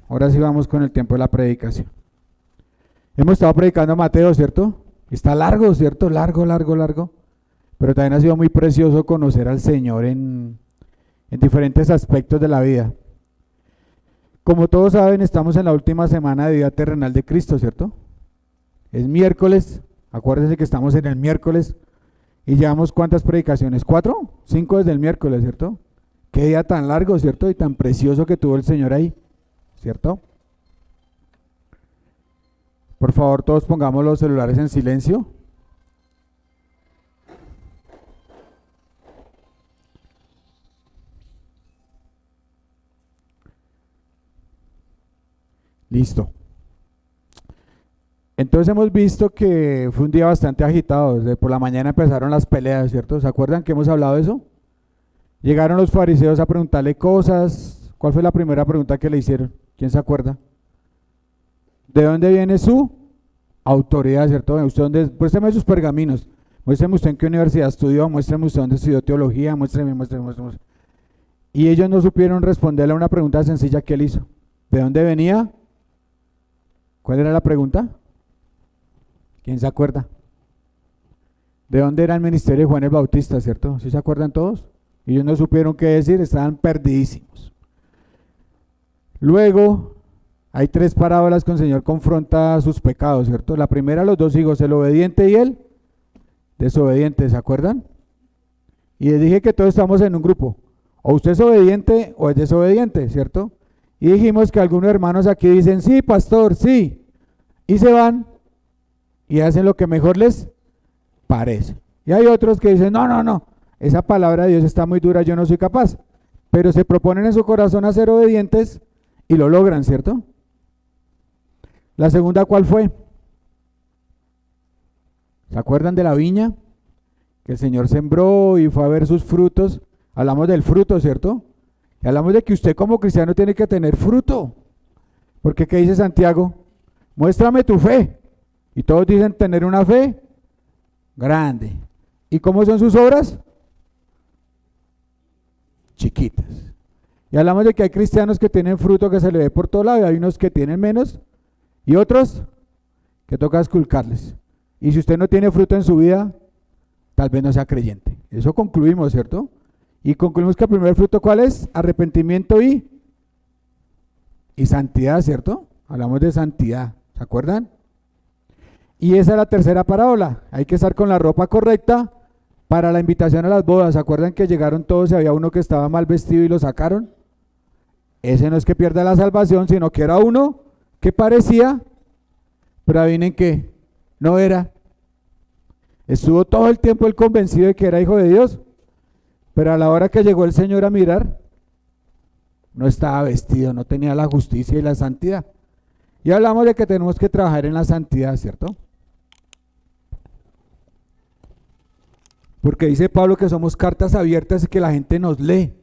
Ahora sí vamos con el tiempo de la predicación. Hemos estado predicando a Mateo, ¿cierto? Está largo, ¿cierto? Largo, largo, largo. Pero también ha sido muy precioso conocer al Señor en diferentes aspectos de la vida. Como todos saben, estamos en la última semana de vida terrenal de Cristo, ¿cierto? Es miércoles, acuérdense que estamos en el miércoles y llevamos ¿cuántas predicaciones? ¿4? 5 desde el miércoles, ¿cierto? Qué día tan largo, ¿cierto? Y tan precioso que tuvo el Señor ahí, ¿cierto? Por favor, todos pongamos los celulares en silencio. Listo. Entonces hemos visto que fue un día bastante agitado. Desde por la mañana empezaron las peleas, ¿cierto? ¿Se acuerdan que hemos hablado de eso? Llegaron los fariseos a preguntarle cosas. ¿Cuál fue la primera pregunta que le hicieron? ¿Quién se acuerda? ¿De dónde viene su autoridad, cierto? ¿Usted dónde? Muéstrame sus pergaminos. Muéstrame usted en qué universidad estudió. Muéstrame usted dónde estudió teología. Muéstrame. Y ellos no supieron responderle a una pregunta sencilla que él hizo. ¿De dónde venía? ¿Cuál era la pregunta? ¿Quién se acuerda? ¿De dónde era el ministerio de Juan el Bautista, cierto? ¿Sí se acuerdan todos? Ellos no supieron qué decir, estaban perdidísimos. Luego, hay 3 parábolas que el Señor confronta sus pecados, ¿cierto? La primera, los 2 hijos, el obediente y el desobediente, ¿se acuerdan? Y les dije que todos estamos en un grupo. O usted es obediente o es desobediente, ¿cierto? Y dijimos que algunos hermanos aquí dicen, sí, pastor, sí. Y se van y hacen lo que mejor les parece. Y hay otros que dicen, no, esa palabra de Dios está muy dura, yo no soy capaz. Pero se proponen en su corazón a ser obedientes y lo logran, ¿cierto? La segunda, ¿cuál fue? ¿Se acuerdan de la viña? Que el Señor sembró y fue a ver sus frutos. Hablamos del fruto, ¿cierto? Y hablamos de que usted como cristiano tiene que tener fruto. Porque ¿qué dice Santiago? Muéstrame tu fe. Y todos dicen tener una fe grande. ¿Y cómo son sus obras? Chiquitas. Y hablamos de que hay cristianos que tienen fruto que se le ve por todo lado, y hay unos que tienen menos, y otros que toca esculcarles. Y si usted no tiene fruto en su vida, tal vez no sea creyente. Eso concluimos, ¿cierto? Y concluimos que el primer fruto, ¿cuál es? Arrepentimiento y santidad, ¿cierto? Hablamos de santidad, ¿se acuerdan? Y esa es la tercera parábola. Hay que estar con la ropa correcta para la invitación a las bodas. ¿Se acuerdan que llegaron todos y había uno que estaba mal vestido y lo sacaron? Ese no es que pierda la salvación, sino que era uno que parecía, pero adivinen qué, no era. Estuvo todo el tiempo él convencido de que era hijo de Dios, pero a la hora que llegó el Señor a mirar, no estaba vestido, no tenía la justicia y la santidad. Y hablamos de que tenemos que trabajar en la santidad, ¿cierto? Porque dice Pablo que somos cartas abiertas y que la gente nos lee.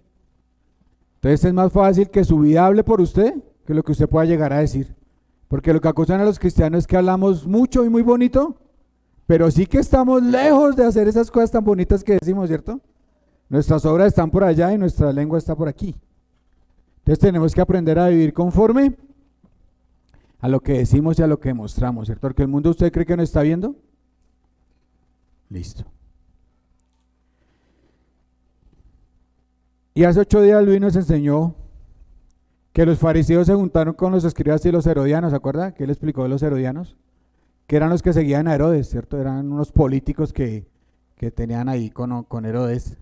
Entonces es más fácil que su vida hable por usted que lo que usted pueda llegar a decir. Porque lo que acusan a los cristianos es que hablamos mucho y muy bonito, pero sí que estamos lejos de hacer esas cosas tan bonitas que decimos, ¿cierto? Nuestras obras están por allá y nuestra lengua está por aquí. Entonces tenemos que aprender a vivir conforme a lo que decimos y a lo que demostramos, ¿cierto? Porque el mundo, ¿usted cree que no está viendo? Listo. Y hace 8 días Luis nos enseñó que los fariseos se juntaron con los escribas y los herodianos, ¿se acuerda? ¿Qué le explicó de los herodianos? Que eran los que seguían a Herodes, ¿cierto? Eran unos políticos que tenían ahí con Herodes.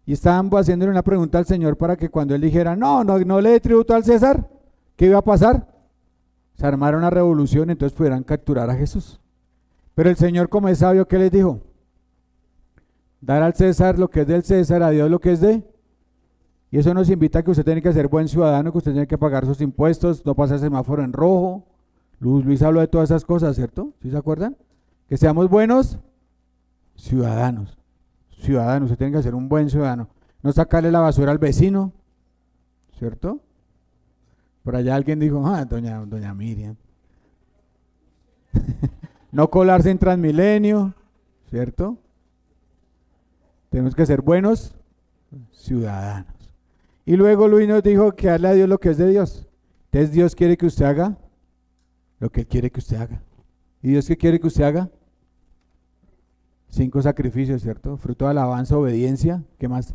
Y estaban haciéndole una pregunta al Señor para que cuando él dijera, no le dé tributo al César, ¿qué iba a pasar? Se armaron una revolución, entonces pudieran capturar a Jesús. Pero el Señor, como es sabio, ¿qué les dijo? Dar al César lo que es del César, a Dios lo que es de. Y eso nos invita a que usted tiene que ser buen ciudadano, que usted tiene que pagar sus impuestos, no pasar semáforo en rojo. Luis habló de todas esas cosas, ¿cierto? ¿Sí se acuerdan? Que seamos buenos ciudadanos. Usted tiene que ser un buen ciudadano. No sacarle la basura al vecino, ¿cierto? Por allá alguien dijo, doña Miriam. No colarse en Transmilenio, ¿cierto? Tenemos que ser buenos ciudadanos. Y luego Luis nos dijo que darle a Dios lo que es de Dios. Entonces Dios quiere que usted haga lo que Él quiere que usted haga. ¿Y Dios qué quiere que usted haga? 5 sacrificios, ¿cierto? Fruto de alabanza, obediencia, ¿qué más?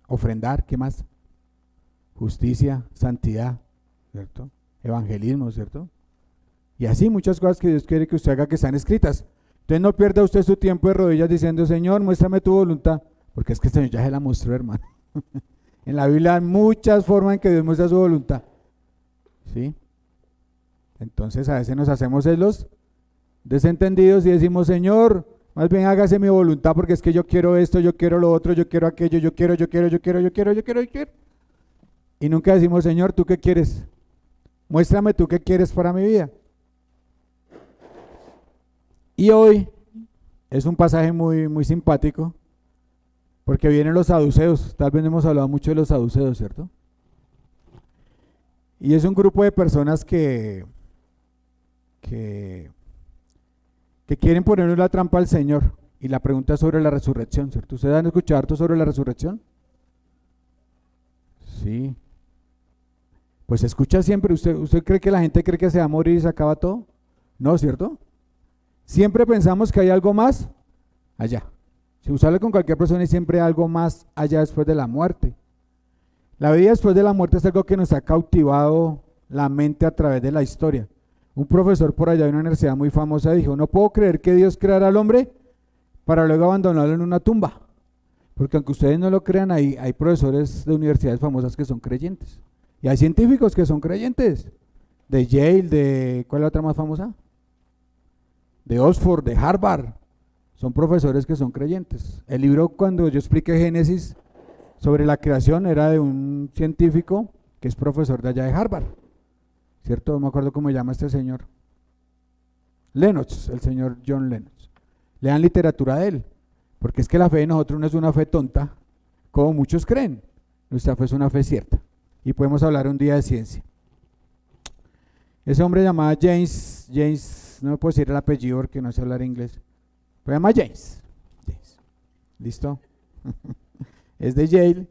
Ofrendar, ¿qué más? Justicia, santidad, ¿cierto? Evangelismo, ¿cierto? Y así muchas cosas que Dios quiere que usted haga que están escritas. Entonces no pierda usted su tiempo de rodillas diciendo, Señor, muéstrame tu voluntad, porque es que el Señor ya se la mostró, hermano. En la Biblia hay muchas formas en que Dios muestra su voluntad, ¿sí? Entonces a veces nos hacemos los desentendidos y decimos, Señor, más bien hágase mi voluntad porque es que yo quiero esto, yo quiero lo otro, yo quiero aquello, yo quiero. Y nunca decimos, Señor, ¿tú qué quieres? Muéstrame tú qué quieres para mi vida. Y hoy es un pasaje muy, muy simpático porque vienen los saduceos. Tal vez hemos hablado mucho de los saduceos, ¿cierto? Y es un grupo de personas que quieren ponernos la trampa al Señor. Y la pregunta es sobre la resurrección, ¿cierto? ¿Ustedes han escuchado harto sobre la resurrección? Sí. Pues escucha siempre. ¿Usted cree que la gente cree que se va a morir y se acaba todo? No, ¿cierto? Siempre pensamos que hay algo más allá. Si usted habla con cualquier persona, hay siempre algo más allá después de la muerte. La vida después de la muerte es algo que nos ha cautivado la mente a través de la historia. Un profesor por allá de una universidad muy famosa dijo, no puedo creer que Dios creara al hombre para luego abandonarlo en una tumba. Porque aunque ustedes no lo crean, hay profesores de universidades famosas que son creyentes. Y hay científicos que son creyentes. De Yale, ¿cuál es la otra más famosa? De Oxford, de Harvard. Son profesores que son creyentes. El libro, cuando yo expliqué Génesis sobre la creación, era de un científico que es profesor de allá de Harvard. ¿Cierto? No me acuerdo cómo se llama este señor. Lennox, el señor John Lennox. Lean literatura de él, porque es que la fe de nosotros no es una fe tonta, como muchos creen. Nuestra fe es una fe cierta. Y podemos hablar un día de ciencia. Ese hombre llamado James, no me puedo decir el apellido porque no sé hablar inglés. Se llama James. ¿Listo? Es de Yale.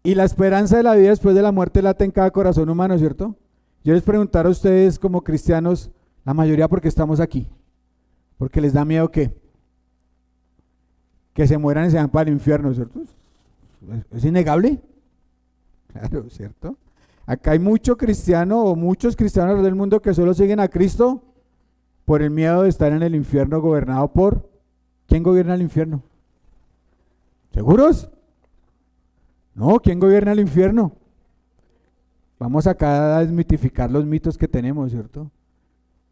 Y la esperanza de la vida después de la muerte late en cada corazón humano, ¿cierto? Yo les preguntara a ustedes como cristianos, la mayoría porque estamos aquí, porque les da miedo que se mueran y se van para el infierno, ¿cierto? ¿Es innegable? Claro, ¿cierto? Acá hay mucho cristiano o muchos cristianos del mundo que solo siguen a Cristo por el miedo de estar en el infierno gobernado por... ¿Quién gobierna el infierno? ¿Seguros? No, ¿quién gobierna el infierno? Vamos acá a desmitificar los mitos que tenemos, ¿cierto?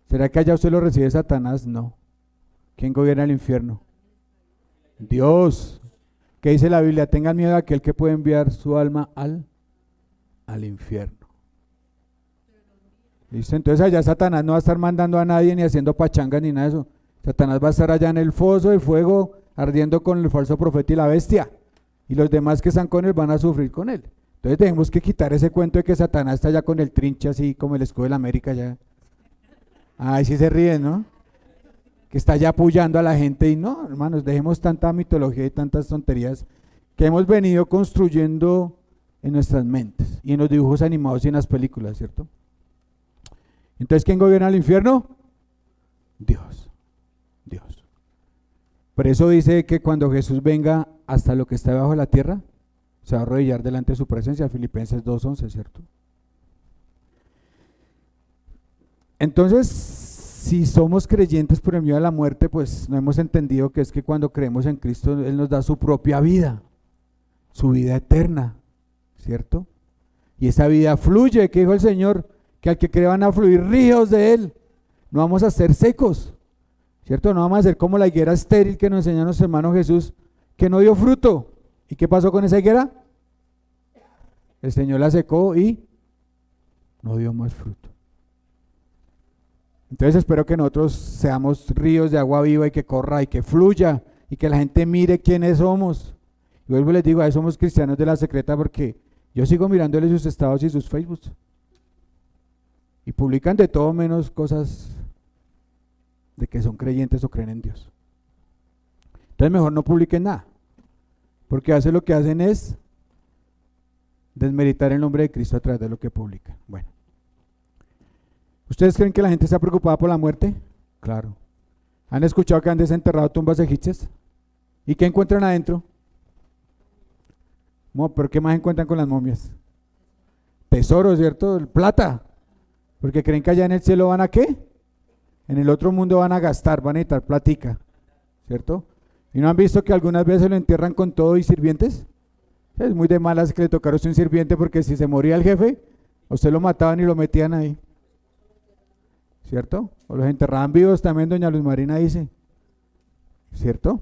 ¿Será que allá usted lo recibe Satanás? No. ¿Quién gobierna el infierno? Dios. ¿Qué dice la Biblia? Tengan miedo a aquel que puede enviar su alma al infierno. ¿Listo? Entonces allá Satanás no va a estar mandando a nadie ni haciendo pachangas ni nada de eso. Satanás va a estar allá en el foso de fuego ardiendo con el falso profeta y la bestia. Y los demás que están con él van a sufrir con él. Entonces tenemos que quitar ese cuento de que Satanás está allá con el trinche así como el escudo de la América allá. Ay, sí se ríen, ¿no? Que está ya apoyando a la gente y no, hermanos, dejemos tanta mitología y tantas tonterías que hemos venido construyendo en nuestras mentes y en los dibujos animados y en las películas, ¿cierto? Entonces, ¿quién gobierna el infierno? Dios. Por eso dice que cuando Jesús venga hasta lo que está debajo de la tierra, se va a arrodillar delante de su presencia, Filipenses 2:11, ¿cierto? Entonces, si somos creyentes por el miedo a la muerte, pues no hemos entendido que es que cuando creemos en Cristo, Él nos da su propia vida, su vida eterna, ¿cierto? Y esa vida fluye, que dijo el Señor, que al que cree van a fluir ríos de Él, no vamos a ser secos, ¿cierto? No vamos a ser como la higuera estéril que nos enseñó nuestro hermano Jesús, que no dio fruto. ¿Y qué pasó con esa higuera? El Señor la secó y no dio más fruto. Entonces espero que nosotros seamos ríos de agua viva y que corra y que fluya y que la gente mire quiénes somos. Y vuelvo y les digo, ahí somos cristianos de la secreta porque yo sigo mirándoles sus estados y sus Facebooks. Y publican de todo menos cosas de que son creyentes o creen en Dios. Entonces mejor no publiquen nada. Porque a veces lo que hacen es desmeritar el nombre de Cristo a través de lo que publica. Bueno, ¿ustedes creen que la gente está preocupada por la muerte? Claro. ¿Han escuchado que han desenterrado tumbas egipcias? ¿Y qué encuentran adentro? ¿Pero qué más encuentran con las momias? Tesoro, ¿cierto? Plata. Porque creen que allá en el cielo van a ¿qué? En el otro mundo van a gastar, van a necesitar platica, ¿cierto? ¿Y no han visto que algunas veces lo entierran con todo y sirvientes? Es muy de malas que le tocara a usted un sirviente, porque si se moría el jefe, a usted lo mataban y lo metían ahí, ¿cierto? O los enterraban vivos también, doña Luz Marina dice, ¿cierto?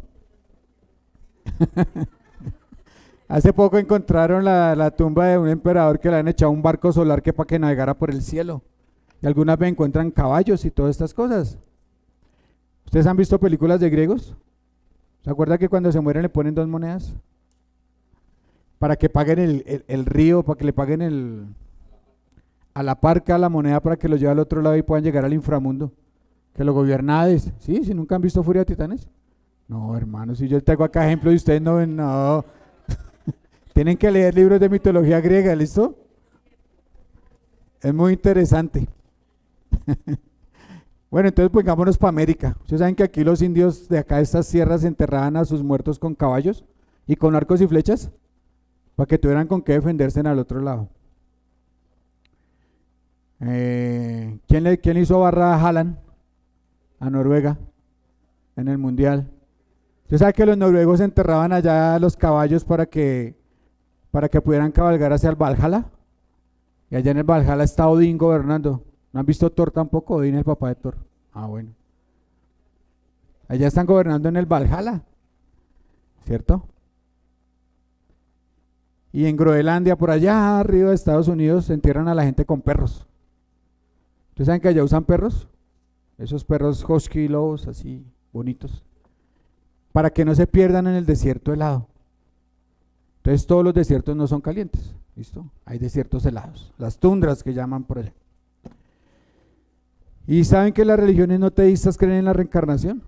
Hace poco encontraron la tumba de un emperador que le han echado un barco solar que para que navegara por el cielo. Y algunas veces encuentran caballos y todas estas cosas. ¿Ustedes han visto películas de griegos? ¿Se acuerdan que cuando se mueren le ponen 2 monedas? Para que paguen el río, para que le paguen a la parca la moneda para que lo lleve al otro lado y puedan llegar al inframundo. Que lo gobierna Hades. ¿Sí? ¿Si nunca han visto Furia de Titanes? No, hermano, si yo traigo acá ejemplos y ustedes no ven, no. Tienen que leer libros de mitología griega, ¿listo? Es muy interesante. Bueno, entonces pongámonos para América. Ustedes saben que aquí los indios de acá de estas sierras enterraban a sus muertos con caballos y con arcos y flechas para que tuvieran con qué defenderse en al otro lado. ¿Quién hizo barra a Haaland? A Noruega en el mundial. Usted sabe que los noruegos enterraban allá los caballos para que pudieran cabalgar hacia el Valhalla. Y allá en el Valhalla está Odín gobernando. ¿No han visto Thor tampoco? Odín es el papá de Thor. Ah, bueno. Allá están gobernando en el Valhalla, ¿cierto? Y en Groenlandia, por allá arriba de Estados Unidos, se entierran a la gente con perros. ¿Ustedes saben que allá usan perros? Esos perros husky, lobos, así, bonitos. Para que no se pierdan en el desierto helado. Entonces todos los desiertos no son calientes, ¿listo? Hay desiertos helados, las tundras que llaman por allá. ¿Y saben que las religiones no teístas creen en la reencarnación?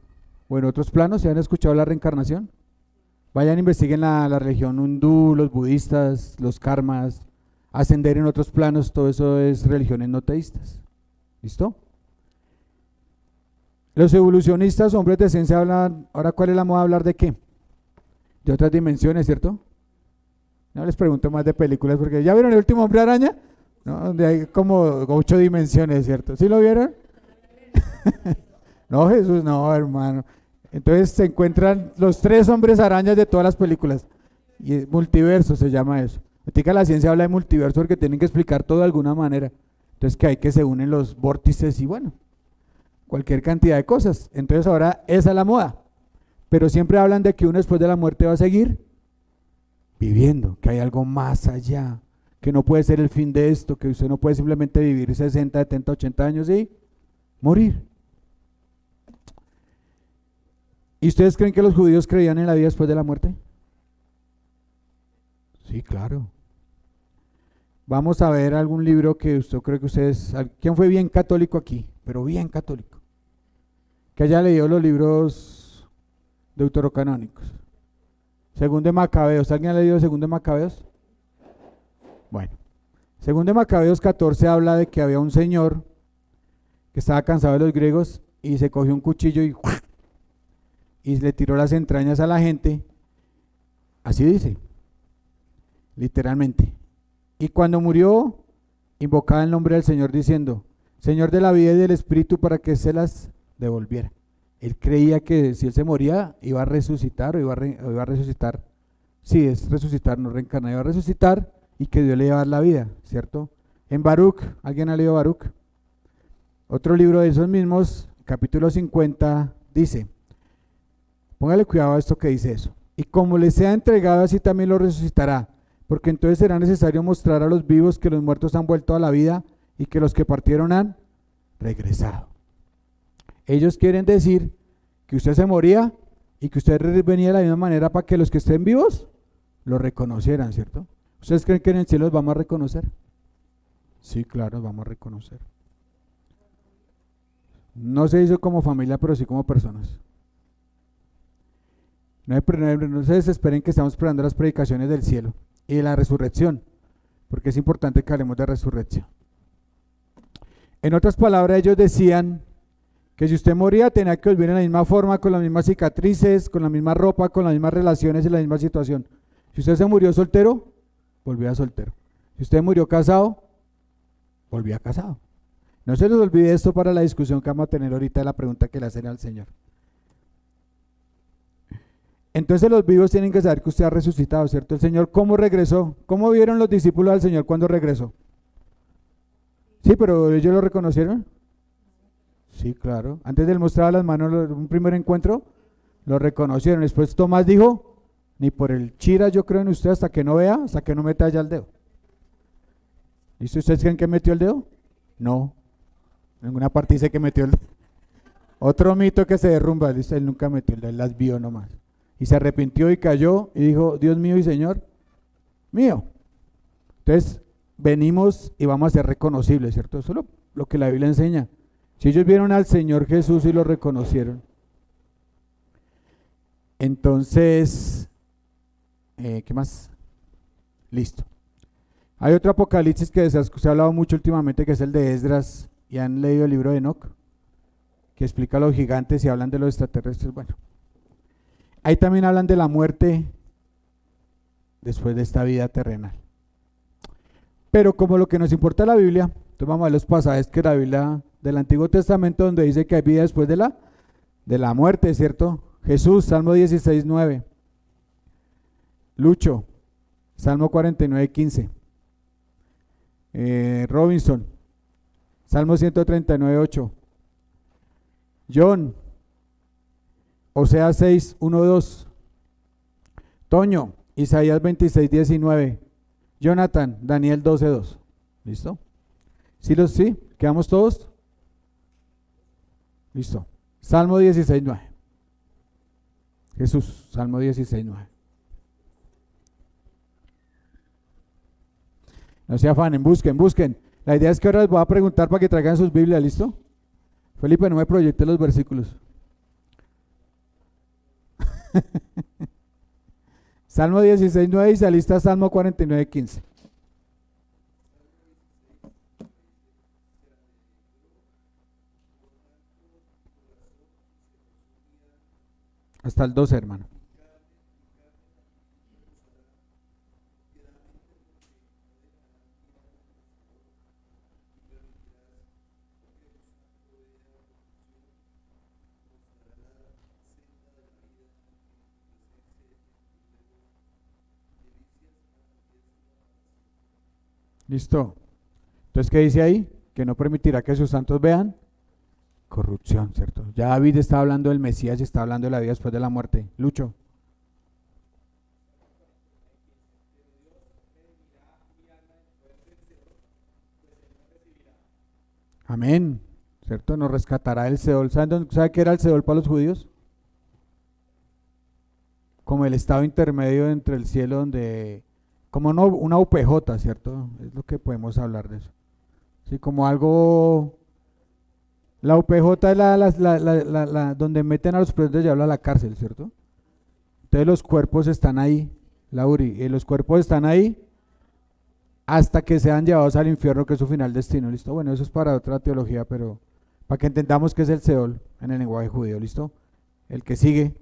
O en otros planos, ¿se han escuchado la reencarnación? Vayan, investiguen la religión hindú, los budistas, los karmas, ascender en otros planos, todo eso es religiones no teístas. ¿Listo? Los evolucionistas, hombres de ciencia, hablan, ahora ¿cuál es la moda? ¿Hablar de qué? De otras dimensiones, ¿cierto? No les pregunto más de películas porque ¿ya vieron El Último Hombre Araña? ¿No? Donde hay como 8 dimensiones, ¿cierto? ¿Sí lo vieron? No, Jesús, no, hermano. Entonces se encuentran los 3 hombres arañas de todas las películas. Y es multiverso se llama eso. Ahorita la ciencia habla de multiverso porque tienen que explicar todo de alguna manera. Entonces que hay que se unen los vórtices y bueno, cualquier cantidad de cosas. Entonces ahora esa es la moda. Pero siempre hablan de que uno después de la muerte va a seguir viviendo, que hay algo más allá, que no puede ser el fin de esto, que usted no puede simplemente vivir 60, 70, 80 años y morir. ¿Y ustedes creen que los judíos creían en la vida después de la muerte? Sí, claro. Vamos a ver algún libro que usted cree que ustedes... ¿Quién fue bien católico aquí? Pero bien católico. Que haya leído los libros deuterocanónicos. Segundo de Macabeos. ¿Alguien ha leído Segundo de Macabeos? Bueno. Segundo de Macabeos 14 habla de que había un señor que estaba cansado de los griegos y se cogió un cuchillo y le tiró las entrañas a la gente. Así dice. Literalmente. Y cuando murió, invocaba el nombre del Señor diciendo, Señor de la vida y del espíritu, para que se las devolviera. Él creía que si él se moría, iba a resucitar o iba a resucitar. Sí, es resucitar, no reencarnar, iba a resucitar y que Dios le iba a dar la vida, ¿cierto? En Baruch, ¿alguien ha leído Baruch? Otro libro de esos mismos, capítulo 50, dice, póngale cuidado a esto que dice eso. Y como le sea entregado, así también lo resucitará. Porque entonces será necesario mostrar a los vivos que los muertos han vuelto a la vida y que los que partieron han regresado. Ellos quieren decir que usted se moría y que usted venía de la misma manera para que los que estén vivos lo reconocieran, ¿cierto? ¿Ustedes creen que en el cielo los vamos a reconocer? Sí, claro, los vamos a reconocer. No se hizo como familia, pero sí como personas. No se desesperen que estamos esperando las predicaciones del cielo y de la resurrección. porque es importante que hablemos de resurrección. En otras palabras, ellos decían que si usted moría tenía que volver en la misma forma, con las mismas cicatrices, con la misma ropa, con las mismas relaciones y la misma situación. Si usted se murió soltero, volvía soltero. Si usted murió casado, volvía casado. No se les olvide esto para la discusión que vamos a tener ahorita de la pregunta que le hacen al Señor. Entonces los vivos tienen que saber que usted ha resucitado, ¿cierto? El Señor, ¿cómo regresó? ¿Cómo vieron los discípulos al Señor cuando regresó? Sí, pero ellos lo reconocieron. Sí, claro. Antes de él mostrar las manos, un primer encuentro, lo reconocieron. Después Tomás dijo, ni por el chira yo creo en usted hasta que no vea, hasta que no meta ya el dedo. ¿Listo? ¿Ustedes creen que metió el dedo? No. En ninguna parte dice que metió el dedo. Otro mito que se derrumba, dice, él nunca metió el dedo, él las vio nomás. Y se arrepintió y cayó y dijo, Dios mío y Señor mío. Entonces, venimos y vamos a ser reconocibles, ¿cierto? Eso es lo que la Biblia enseña. Si ellos vieron al Señor Jesús y lo reconocieron, entonces, ¿qué más? Listo. Hay otro apocalipsis que se ha hablado mucho últimamente, que es el de Esdras, y han leído el libro de Enoc, que explica a los gigantes y hablan de los extraterrestres. Bueno, ahí también hablan de la muerte después de esta vida terrenal. Pero como lo que nos importa la Biblia, entonces vamos a ver los pasajes que la Biblia del Antiguo Testamento donde dice que hay vida después de la muerte, ¿cierto? Jesús, Salmo 16, 9. Lucho, Salmo 49, 15. Robinson, Salmo 139, 8. John, Oseas 6, 1, 2. Toño, Isaías 26, 19. Jonathan, Daniel 12, 2. ¿Listo? ¿Sí? ¿Quedamos todos? Listo. Salmo 16, 9. Jesús, Salmo 16, 9. No se afanen, busquen. La idea es que ahora les voy a preguntar para que traigan sus Biblias, ¿listo? Felipe, no me proyecte los versículos. Salmo 16, 9 y salista Salmo 49, 15. Hasta el 12, hermano. Listo. Entonces, ¿qué dice ahí? Que no permitirá que sus santos vean corrupción, ¿cierto? Ya David está hablando del Mesías y está hablando de la vida después de la muerte. Lucho. Amén, ¿cierto? Nos rescatará el Seol. ¿Sabe qué era el Seol para los judíos? Como el estado intermedio entre el cielo donde, como no, una UPJ, ¿cierto? Es lo que podemos hablar de eso. Sí, como algo, la UPJ es donde meten a los presos de diablo a la cárcel, ¿cierto? Entonces los cuerpos están ahí, Lauri, y los cuerpos están ahí hasta que sean llevados al infierno, que es su final destino, ¿listo? Bueno, eso es para otra teología, pero para que entendamos qué es el Seol en el lenguaje judío, ¿listo? El que sigue.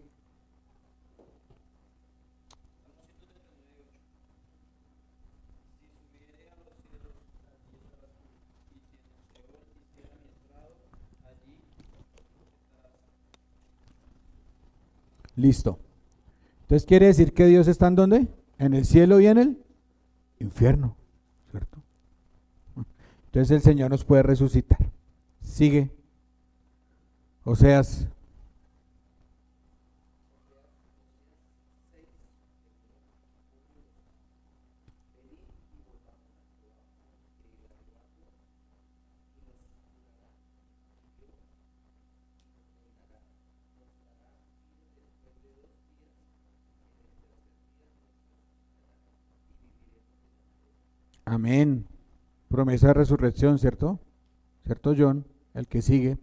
Listo. Entonces quiere decir que Dios está en ¿dónde? En el cielo y en el infierno, ¿cierto? Entonces el Señor nos puede resucitar. Sigue. Oseas. Amén. Promesa de resurrección, ¿cierto? ¿Cierto, John? El que sigue.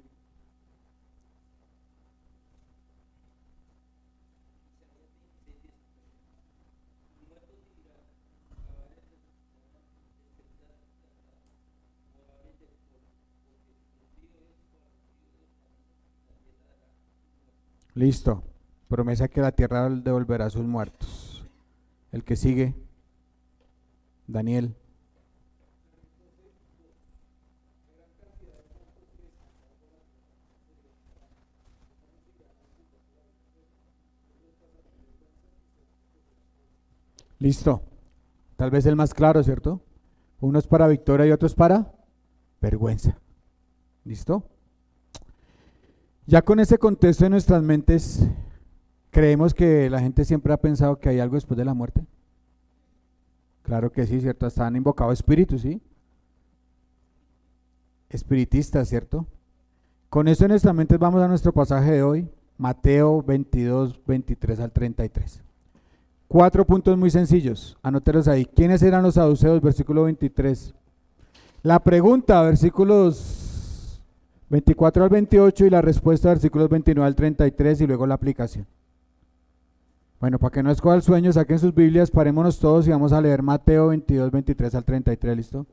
Listo. Promesa que la tierra devolverá a sus muertos. El que sigue, Daniel. Listo. Tal vez el más claro, ¿cierto? Uno es para victoria y otro es para vergüenza. ¿Listo? Ya con ese contexto en nuestras mentes, ¿creemos que la gente siempre ha pensado que hay algo después de la muerte? Claro que sí, ¿cierto? Hasta han invocado espíritus, ¿sí? Espiritistas, ¿cierto? Con eso en nuestras mentes vamos a nuestro pasaje de hoy, Mateo 22, 23 al 33. 4 puntos muy sencillos, anótelos ahí. ¿Quiénes eran los saduceos? Versículo 23. La pregunta, versículos 24 al 28 y la respuesta, versículos 29 al 33 y luego la aplicación. Bueno, para que no escoja el sueño, saquen sus Biblias, parémonos todos y vamos a leer Mateo 22, 23 al 33, ¿listo?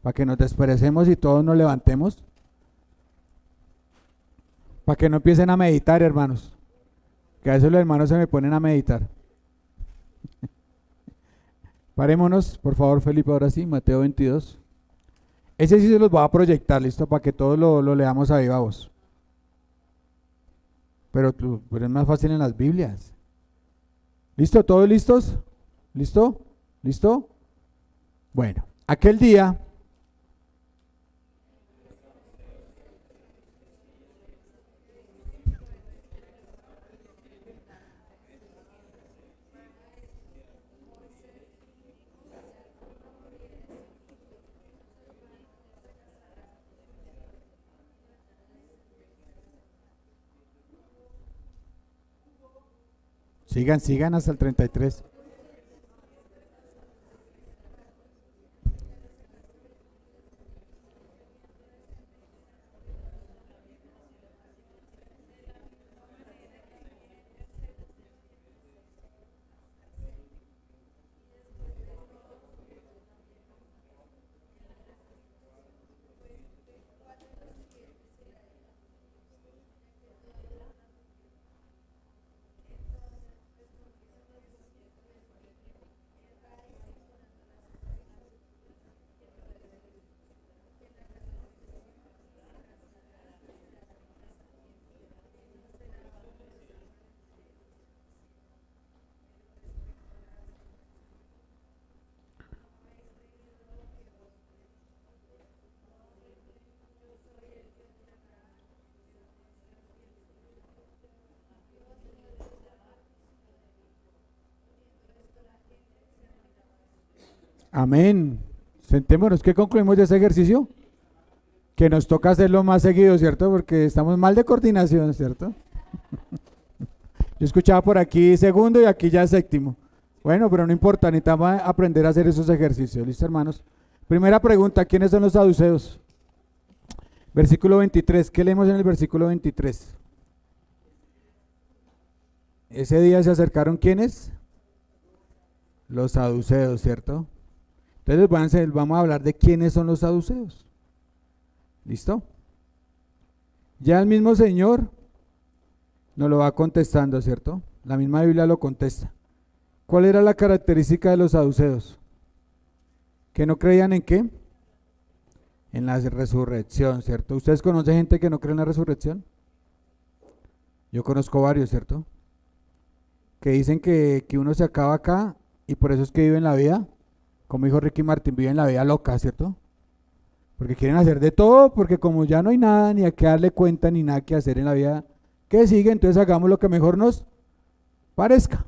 Para que nos desperecemos y todos nos levantemos. Para que no empiecen a meditar, hermanos. Que a veces los hermanos se me ponen a meditar. Parémonos, por favor, Felipe, ahora sí, Mateo 22. Ese sí se los va a proyectar, ¿listo? Para que todos lo leamos a viva voz. Pero es más fácil en las Biblias. ¿Listo? ¿Todos listos? ¿Listo? ¿Listo? Bueno, aquel día sigan hasta el 33. Amén. Sentémonos. ¿Qué concluimos de ese ejercicio? Que nos toca hacerlo más seguido, ¿cierto? Porque estamos mal de coordinación, ¿cierto? Yo escuchaba por aquí segundo y aquí ya séptimo. Bueno, pero no importa, necesitamos aprender a hacer esos ejercicios. ¿Listo, hermanos? Primera pregunta, ¿quiénes son los saduceos? Versículo 23, ¿qué leemos en el versículo 23? Ese día se acercaron, ¿quiénes? Los saduceos, ¿cierto? Entonces vamos a hablar de quiénes son los saduceos. ¿Listo? Ya el mismo Señor nos lo va contestando, ¿cierto? La misma Biblia lo contesta. ¿Cuál era la característica de los saduceos? ¿Que no creían en qué? En la resurrección, ¿cierto? ¿Ustedes conocen gente que no cree en la resurrección? Yo conozco varios, ¿cierto? Que dicen que uno se acaba acá y por eso es que viven la vida, como dijo Ricky Martin, viven la vida loca, ¿cierto? Porque quieren hacer de todo, porque como ya no hay nada, ni a qué darle cuenta, ni nada que hacer en la vida que sigue, entonces hagamos lo que mejor nos parezca.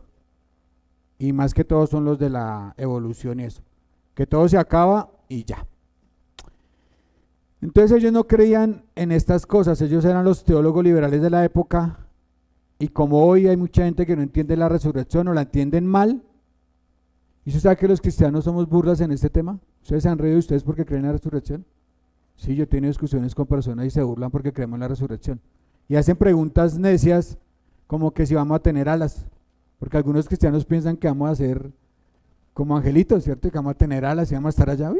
Y más que todo son los de la evolución y eso, que todo se acaba y ya. Entonces ellos no creían en estas cosas, ellos eran los teólogos liberales de la época, y como hoy hay mucha gente que no entiende la resurrección o la entienden mal, ¿y usted sabe que los cristianos somos burlas en este tema? ¿Ustedes se han reído de ustedes porque creen en la resurrección? Sí, yo he tenido discusiones con personas y se burlan porque creemos en la resurrección. Y hacen preguntas necias como que si vamos a tener alas, porque algunos cristianos piensan que vamos a ser como angelitos, ¿cierto? Que vamos a tener alas y vamos a estar allá,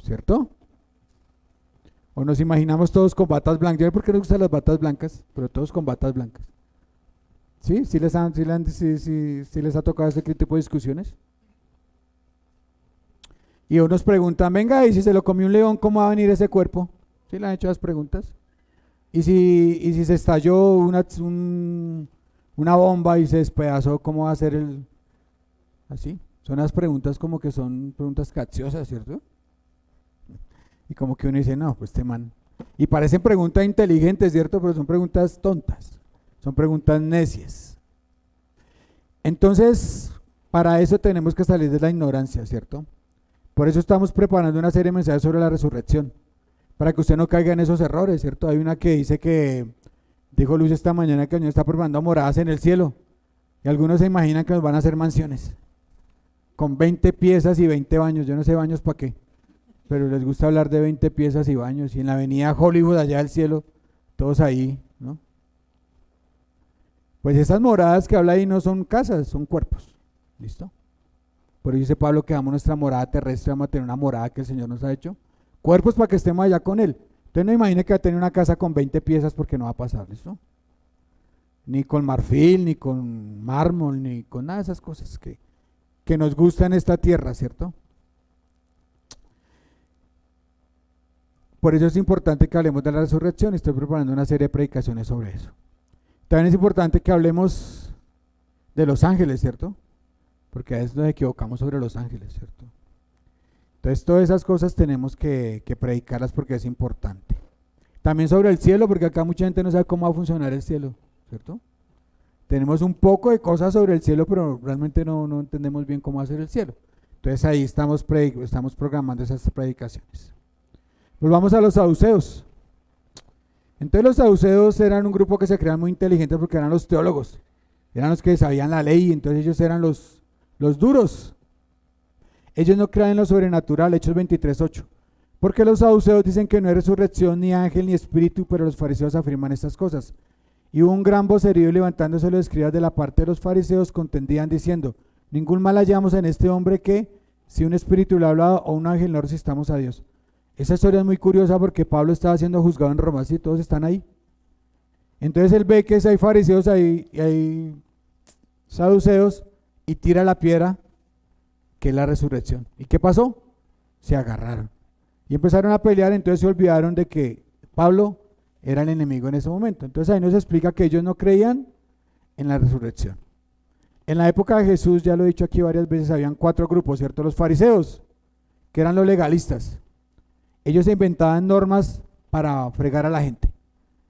¿cierto? O nos imaginamos todos con batas blancas. Yo no sé por qué les gustan las batas blancas, pero todos con batas blancas. ¿Sí? ¿Sí les ha tocado ese tipo de discusiones? Y unos preguntan, venga, y si se lo comió un león, ¿cómo va a venir ese cuerpo? ¿Sí le han hecho las preguntas? Y si se estalló una bomba y se despedazó, ¿cómo va a ser el...? Así. Son las preguntas como que son preguntas capciosas, ¿cierto? Y como que uno dice, no, pues este man. Y parecen preguntas inteligentes, ¿cierto? Pero son preguntas tontas. Son preguntas necias. Entonces, para eso tenemos que salir de la ignorancia, ¿cierto? Por eso estamos preparando una serie de mensajes sobre la resurrección. Para que usted no caiga en esos errores, ¿cierto? Hay una que dice que, dijo Luis esta mañana, que el Señor está preparando moradas en el cielo. Y algunos se imaginan que nos van a hacer mansiones. Con 20 piezas y 20 baños. Yo no sé baños para qué. Pero les gusta hablar de 20 piezas y baños. Y en la avenida Hollywood, allá del cielo, todos ahí, ¿no? Pues esas moradas que habla ahí no son casas, son cuerpos. ¿Listo? Por eso dice Pablo que damos nuestra morada terrestre, vamos a tener una morada que el Señor nos ha hecho. Cuerpos para que estemos allá con Él. Entonces no imagine que va a tener una casa con 20 piezas porque no va a pasar, ¿listo? Ni con marfil, ni con mármol, ni con nada de esas cosas que nos gustan en esta tierra, ¿cierto? Por eso es importante que hablemos de la resurrección. Estoy preparando una serie de predicaciones sobre eso. También es importante que hablemos de los ángeles, ¿cierto? Porque a veces nos equivocamos sobre los ángeles, ¿cierto? Entonces todas esas cosas tenemos que predicarlas porque es importante. También sobre el cielo, porque acá mucha gente no sabe cómo va a funcionar el cielo, ¿cierto? Tenemos un poco de cosas sobre el cielo, pero realmente no entendemos bien cómo va a ser el cielo. Entonces ahí estamos programando esas predicaciones. Volvamos a los saduceos. Entonces los saduceos eran un grupo que se crean muy inteligentes porque eran los teólogos, eran los que sabían la ley, entonces ellos eran los duros. Ellos no creen en lo sobrenatural, Hechos 23:8. Porque los saduceos dicen que no hay resurrección, ni ángel, ni espíritu, pero los fariseos afirman estas cosas. Y hubo un gran vocerío levantándose los escribas de la parte de los fariseos, contendían diciendo, ningún mal hallamos en este hombre que, si un espíritu le ha hablado o un ángel, no resistamos a Dios. Esa historia es muy curiosa porque Pablo estaba siendo juzgado en Roma, ¿sí? Todos están ahí. Entonces él ve que hay fariseos ahí y hay saduceos y tira la piedra, que es la resurrección. ¿Y qué pasó? Se agarraron y empezaron a pelear, entonces se olvidaron de que Pablo era el enemigo en ese momento. Entonces ahí nos explica que ellos no creían en la resurrección. En la época de Jesús, ya lo he dicho aquí varias veces, habían 4 grupos, ¿cierto? Los fariseos, que eran los legalistas. Ellos se inventaban normas para fregar a la gente.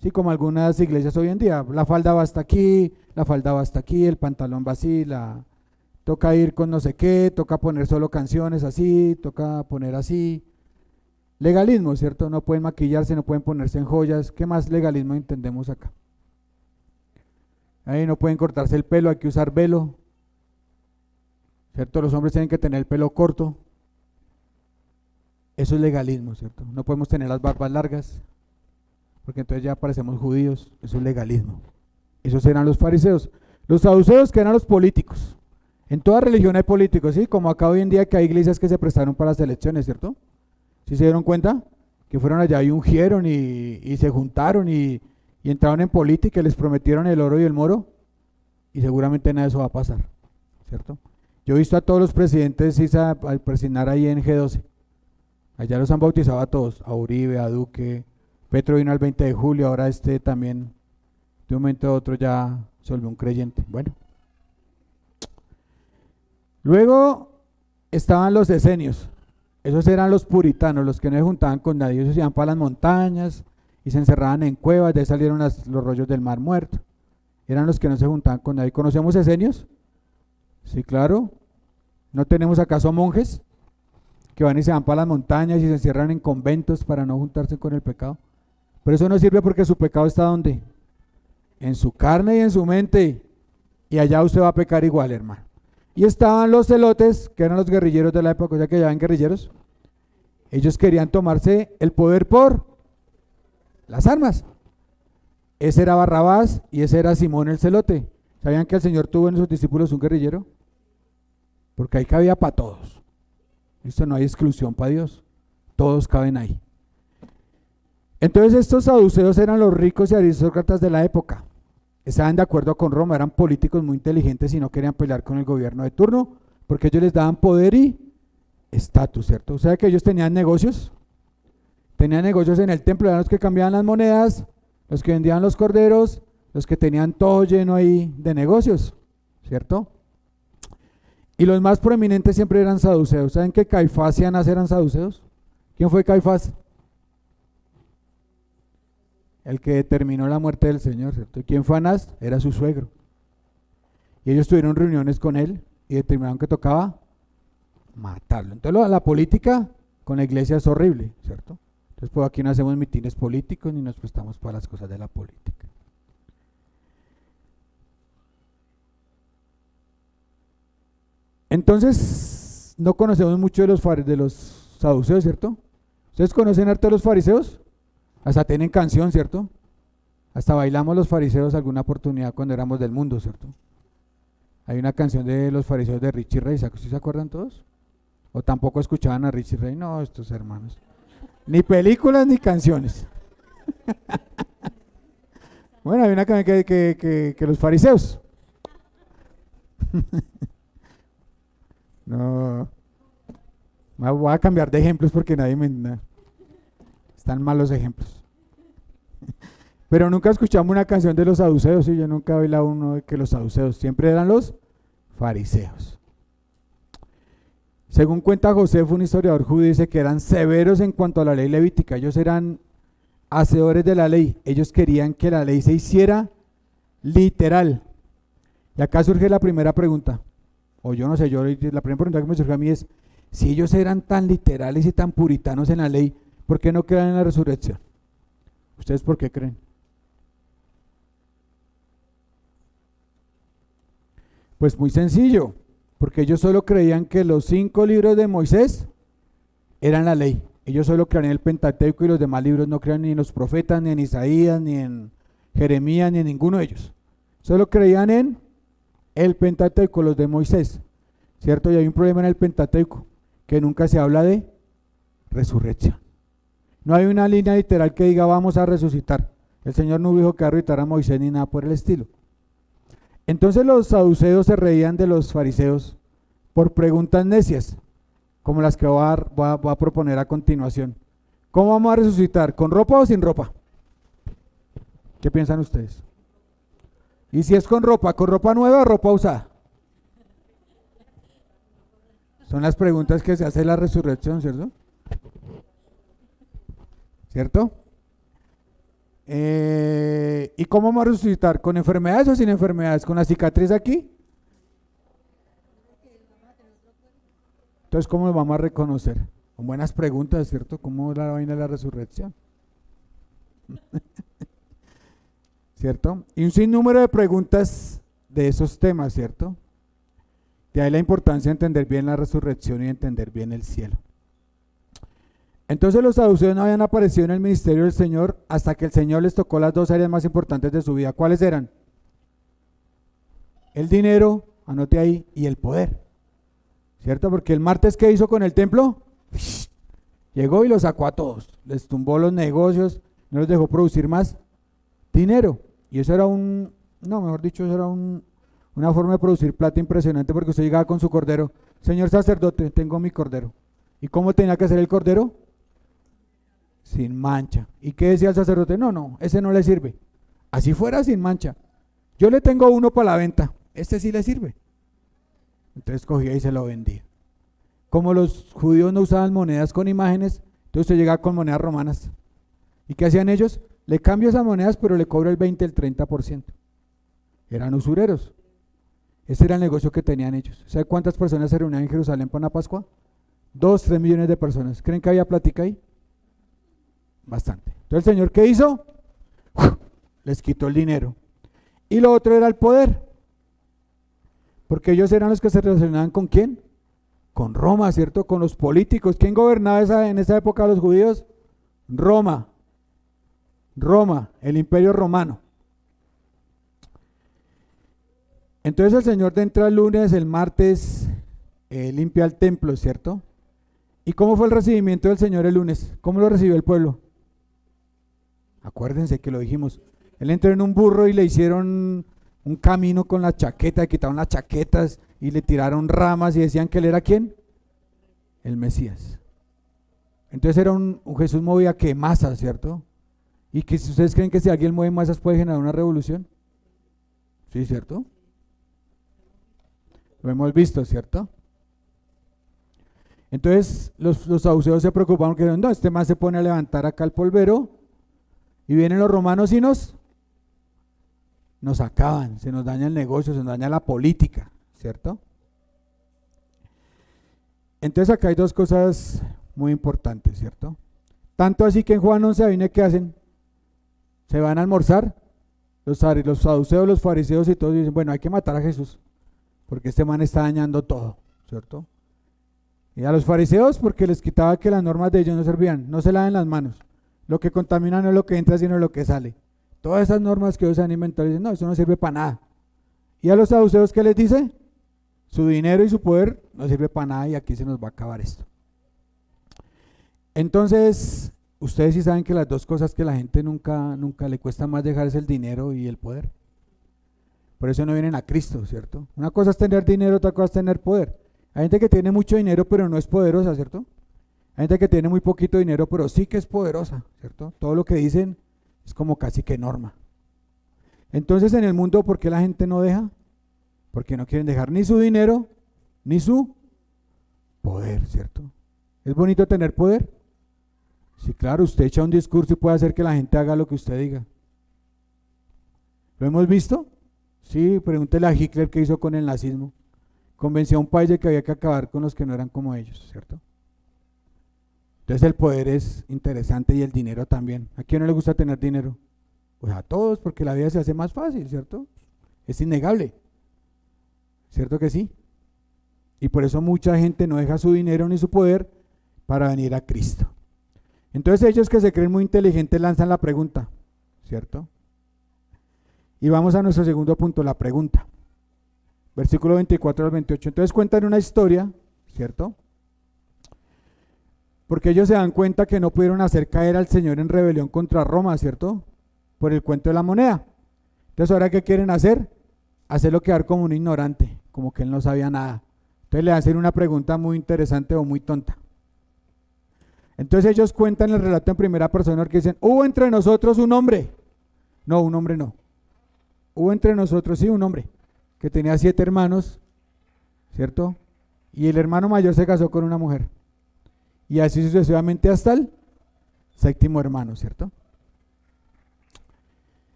Sí, como algunas iglesias hoy en día, la falda va hasta aquí, la falda va hasta aquí, el pantalón va así, toca ir con no sé qué, toca poner solo canciones así, toca poner así. Legalismo, ¿cierto? No pueden maquillarse, no pueden ponerse en joyas. ¿Qué más legalismo entendemos acá? Ahí no pueden cortarse el pelo, hay que usar velo, ¿cierto? Los hombres tienen que tener el pelo corto. Eso es legalismo, ¿cierto? No podemos tener las barbas largas, porque entonces ya parecemos judíos. Eso es legalismo. Esos eran los fariseos. Los saduceos, que eran los políticos. En toda religión hay políticos, ¿sí? Como acá hoy en día que hay iglesias que se prestaron para las elecciones, ¿cierto? ¿Sí se dieron cuenta? Que fueron allá y ungieron y se juntaron y entraron en política y les prometieron el oro y el moro, y seguramente nada de eso va a pasar, ¿cierto? Yo he visto a todos los presidentes al presionar ahí en G12. Allá los han bautizado a todos, a Uribe, a Duque, Petro vino el 20 de julio, ahora también, de un momento a otro ya se volvió un creyente. Bueno. Luego estaban los esenios, esos eran los puritanos, los que no se juntaban con nadie, ellos se iban para las montañas y se encerraban en cuevas, de ahí salieron los rollos del Mar Muerto, eran los que no se juntaban con nadie. ¿Conocemos esenios? Sí, claro. ¿No tenemos acaso monjes que van y se van para las montañas y se encierran en conventos para no juntarse con el pecado? Pero eso no sirve porque su pecado está ¿dónde? En su carne y en su mente, y allá usted va a pecar igual, hermano. Y estaban los celotes, que eran los guerrilleros de la época, o sea que llaman guerrilleros. Ellos querían tomarse el poder por las armas. Ese era Barrabás y ese era Simón el celote. ¿Sabían que el Señor tuvo en sus discípulos un guerrillero? Porque ahí cabía para todos. Esto no hay exclusión para Dios. Todos caben ahí. Entonces estos saduceos eran los ricos y aristócratas de la época. Estaban de acuerdo con Roma, eran políticos muy inteligentes y no querían pelear con el gobierno de turno, porque ellos les daban poder y estatus, ¿cierto? O sea que ellos tenían negocios en el templo, eran los que cambiaban las monedas, los que vendían los corderos, los que tenían todo lleno ahí de negocios, ¿cierto? Y los más prominentes siempre eran saduceos. ¿Saben que Caifás y Anás eran saduceos? ¿Quién fue Caifás? El que determinó la muerte del Señor, ¿cierto? ¿Y quién fue Anás? Era su suegro. Y ellos tuvieron reuniones con él y determinaron que tocaba matarlo. Entonces la política con la iglesia es horrible, ¿cierto? Entonces pues aquí no hacemos mitines políticos ni nos prestamos para las cosas de la política. Entonces no conocemos mucho de los saduceos, ¿cierto? ¿Ustedes conocen harto de los fariseos? Hasta tienen canción, ¿cierto? Hasta bailamos los fariseos alguna oportunidad cuando éramos del mundo, ¿cierto? Hay una canción de los fariseos de Richie Ray, ¿sí se acuerdan todos? ¿O tampoco escuchaban a Richie Ray? No, estos hermanos. Ni películas ni canciones. Bueno, hay una canción que los fariseos. No, voy a cambiar de ejemplos porque nadie me... Están malos ejemplos. Pero nunca escuchamos una canción de los saduceos, y yo nunca he bailado uno de que los saduceos, siempre eran los fariseos. Según cuenta Josefo, un historiador judío, dice que eran severos en cuanto a la ley levítica, ellos eran hacedores de la ley, ellos querían que la ley se hiciera literal. Y acá surge la primera pregunta, o yo no sé, la primera pregunta que me surge a mí es, si ellos eran tan literales y tan puritanos en la ley, ¿por qué no creen en la resurrección? ¿Ustedes por qué creen? Pues muy sencillo, porque ellos solo creían que los 5 libros de Moisés eran la ley. Ellos solo creían en el Pentateuco y los demás libros no creían ni en los profetas, ni en Isaías, ni en Jeremías, ni en ninguno de ellos. Solo creían en el Pentateuco, los de Moisés, ¿cierto? Y hay un problema en el Pentateuco, que nunca se habla de resurrección. No hay una línea literal que diga vamos a resucitar. El Señor no dijo que va a resucitar a Moisés ni nada por el estilo. Entonces los saduceos se reían de los fariseos por preguntas necias, como las que voy a proponer a continuación. ¿Cómo vamos a resucitar? ¿Con ropa o sin ropa? ¿Qué piensan ustedes? ¿Y si es con ropa nueva o ropa usada? Son las preguntas que se hace la resurrección, ¿cierto? ¿Cierto? ¿Y cómo vamos a resucitar? ¿Con enfermedades o sin enfermedades? ¿Con la cicatriz aquí? Entonces, ¿cómo lo vamos a reconocer? Con buenas preguntas, ¿cierto? ¿Cómo es la vaina de la resurrección? ¿Cierto? Y un sinnúmero de preguntas de esos temas, ¿cierto? De ahí la importancia de entender bien la resurrección y entender bien el cielo. Entonces los saduceos no habían aparecido en el ministerio del Señor hasta que el Señor les tocó las 2 áreas más importantes de su vida. ¿Cuáles eran? El dinero, anote ahí, y el poder. ¿Cierto? Porque el martes, ¿qué hizo con el templo? Llegó y lo sacó a todos. Les tumbó los negocios, no les dejó producir más dinero. Y eso era eso era una forma de producir plata impresionante, porque usted llegaba con su cordero. Señor sacerdote, tengo mi cordero. ¿Y cómo tenía que ser el cordero? Sin mancha. ¿Y qué decía el sacerdote? No, ese no le sirve. Así fuera sin mancha. Yo le tengo uno para la venta, este sí le sirve. Entonces cogía y se lo vendía. Como los judíos no usaban monedas con imágenes, entonces usted llegaba con monedas romanas. ¿Y qué hacían ellos? Le cambio esas monedas, pero le cobro el 20, el 30%. Eran usureros. Ese era el negocio que tenían ellos. ¿Sabe cuántas personas se reunían en Jerusalén para una Pascua? 2, 3 millones de personas. ¿Creen que había plática ahí? Bastante. Entonces el Señor, ¿qué hizo? Les quitó el dinero. Y lo otro era el poder. Porque ellos eran los que se relacionaban ¿con quién? Con Roma, ¿cierto? Con los políticos. ¿Quién gobernaba en esa época a los judíos? Roma, el imperio romano. Entonces el Señor entra el lunes, el martes limpia el templo, ¿cierto? ¿Y cómo fue el recibimiento del Señor el lunes? ¿Cómo lo recibió el pueblo? Acuérdense que lo dijimos. Él entró en un burro y le hicieron un camino con la chaqueta, le quitaron las chaquetas y le tiraron ramas y decían que él era ¿quién? El Mesías. Entonces era un Jesús movía que masas, ¿cierto? Y que si ustedes creen que si alguien mueve masas puede generar una revolución. Sí, ¿cierto? Lo hemos visto, ¿cierto? Entonces los saduceos se preocuparon que no, este más se pone a levantar acá el polvero y vienen los romanos y nos acaban, se nos daña el negocio, se nos daña la política, ¿cierto? Entonces acá hay dos cosas muy importantes, ¿cierto? Tanto así que en Juan 11 viene ¿qué hacen? Se van a almorzar, los saduceos, los fariseos y todos dicen, bueno, hay que matar a Jesús, porque este man está dañando todo, ¿cierto? Y a los fariseos porque les quitaba que las normas de ellos no servían, no se laven las manos, lo que contamina no es lo que entra sino lo que sale. Todas esas normas que ellos han inventado dicen, no, eso no sirve para nada. Y a los saduceos, ¿qué les dice? Su dinero y su poder no sirve para nada y aquí se nos va a acabar esto. Entonces, ustedes sí saben que las dos cosas que la gente nunca le cuesta más dejar es el dinero y el poder. Por eso no vienen a Cristo, ¿cierto? Una cosa es tener dinero, otra cosa es tener poder. Hay gente que tiene mucho dinero pero no es poderosa, ¿cierto? Hay gente que tiene muy poquito dinero pero sí que es poderosa, ¿cierto? Todo lo que dicen es como casi que norma. Entonces en el mundo, ¿por qué la gente no deja? Porque no quieren dejar ni su dinero ni su poder, ¿cierto? ¿Es bonito tener poder? Sí, claro, usted echa un discurso y puede hacer que la gente haga lo que usted diga. ¿Lo hemos visto? Sí, pregúntele a Hitler qué hizo con el nazismo. Convenció a un país de que había que acabar con los que no eran como ellos, ¿cierto? Entonces el poder es interesante y el dinero también. ¿A quién no le gusta tener dinero? Pues a todos, porque la vida se hace más fácil, ¿cierto? Es innegable, ¿cierto que sí? Y por eso mucha gente no deja su dinero ni su poder para venir a Cristo. Entonces ellos que se creen muy inteligentes lanzan la pregunta, ¿cierto? Y vamos a nuestro segundo punto, la pregunta. Versículo 24 al 28. Entonces cuentan una historia, ¿cierto? Porque ellos se dan cuenta que no pudieron hacer caer al Señor en rebelión contra Roma, ¿cierto? Por el cuento de la moneda. Entonces, ¿ahora qué quieren hacer? Hacerlo quedar como un ignorante, como que él no sabía nada. Entonces le hacen una pregunta muy interesante o muy tonta. Entonces ellos cuentan el relato en primera persona que dicen, hubo entre nosotros un hombre. No, un hombre no. Hubo entre nosotros, sí, un hombre, que tenía 7 hermanos, ¿cierto? Y el hermano mayor se casó con una mujer. Y así sucesivamente hasta el 7º hermano, ¿cierto?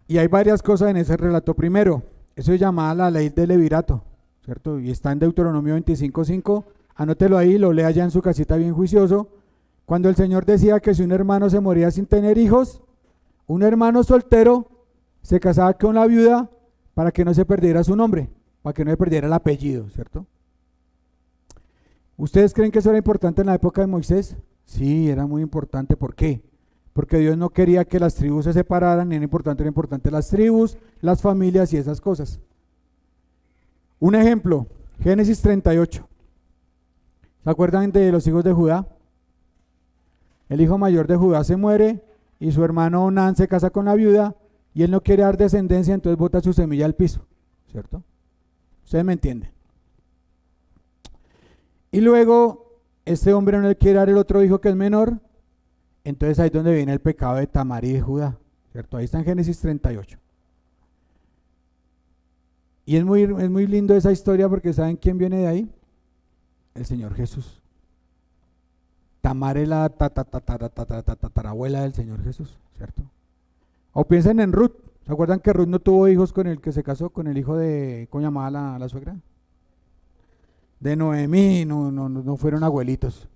Y hay varias cosas en ese relato. Primero, eso es llamada la ley del levirato, ¿cierto? Y está en Deuteronomio 25:5. Anótelo ahí, lo lea ya en su casita bien juicioso. Cuando el Señor decía que si un hermano se moría sin tener hijos, un hermano soltero se casaba con la viuda para que no se perdiera su nombre, para que no se perdiera el apellido, ¿cierto? ¿Ustedes creen que eso era importante en la época de Moisés? Sí, era muy importante. ¿Por qué? Porque Dios no quería que las tribus se separaran, era importante las tribus, las familias y esas cosas. Un ejemplo, Génesis 38. ¿Se acuerdan de los hijos de Judá? El hijo mayor de Judá se muere y su hermano Onán se casa con la viuda y él no quiere dar descendencia, entonces bota su semilla al piso, ¿cierto? Ustedes me entienden. Y luego este hombre no le quiere dar el otro hijo que es menor, entonces ahí es donde viene el pecado de Tamar y de Judá, ¿cierto? Ahí está en Génesis 38. Y es muy lindo esa historia porque ¿saben quién viene de ahí? El Señor Jesús. Tamar es la tatarabuela del Señor Jesús, ¿cierto? O piensen en Ruth. ¿Se acuerdan que Ruth no tuvo hijos con el que se casó? Con el hijo de, ¿cómo llamaba la suegra? De Noemí, no fueron abuelitos.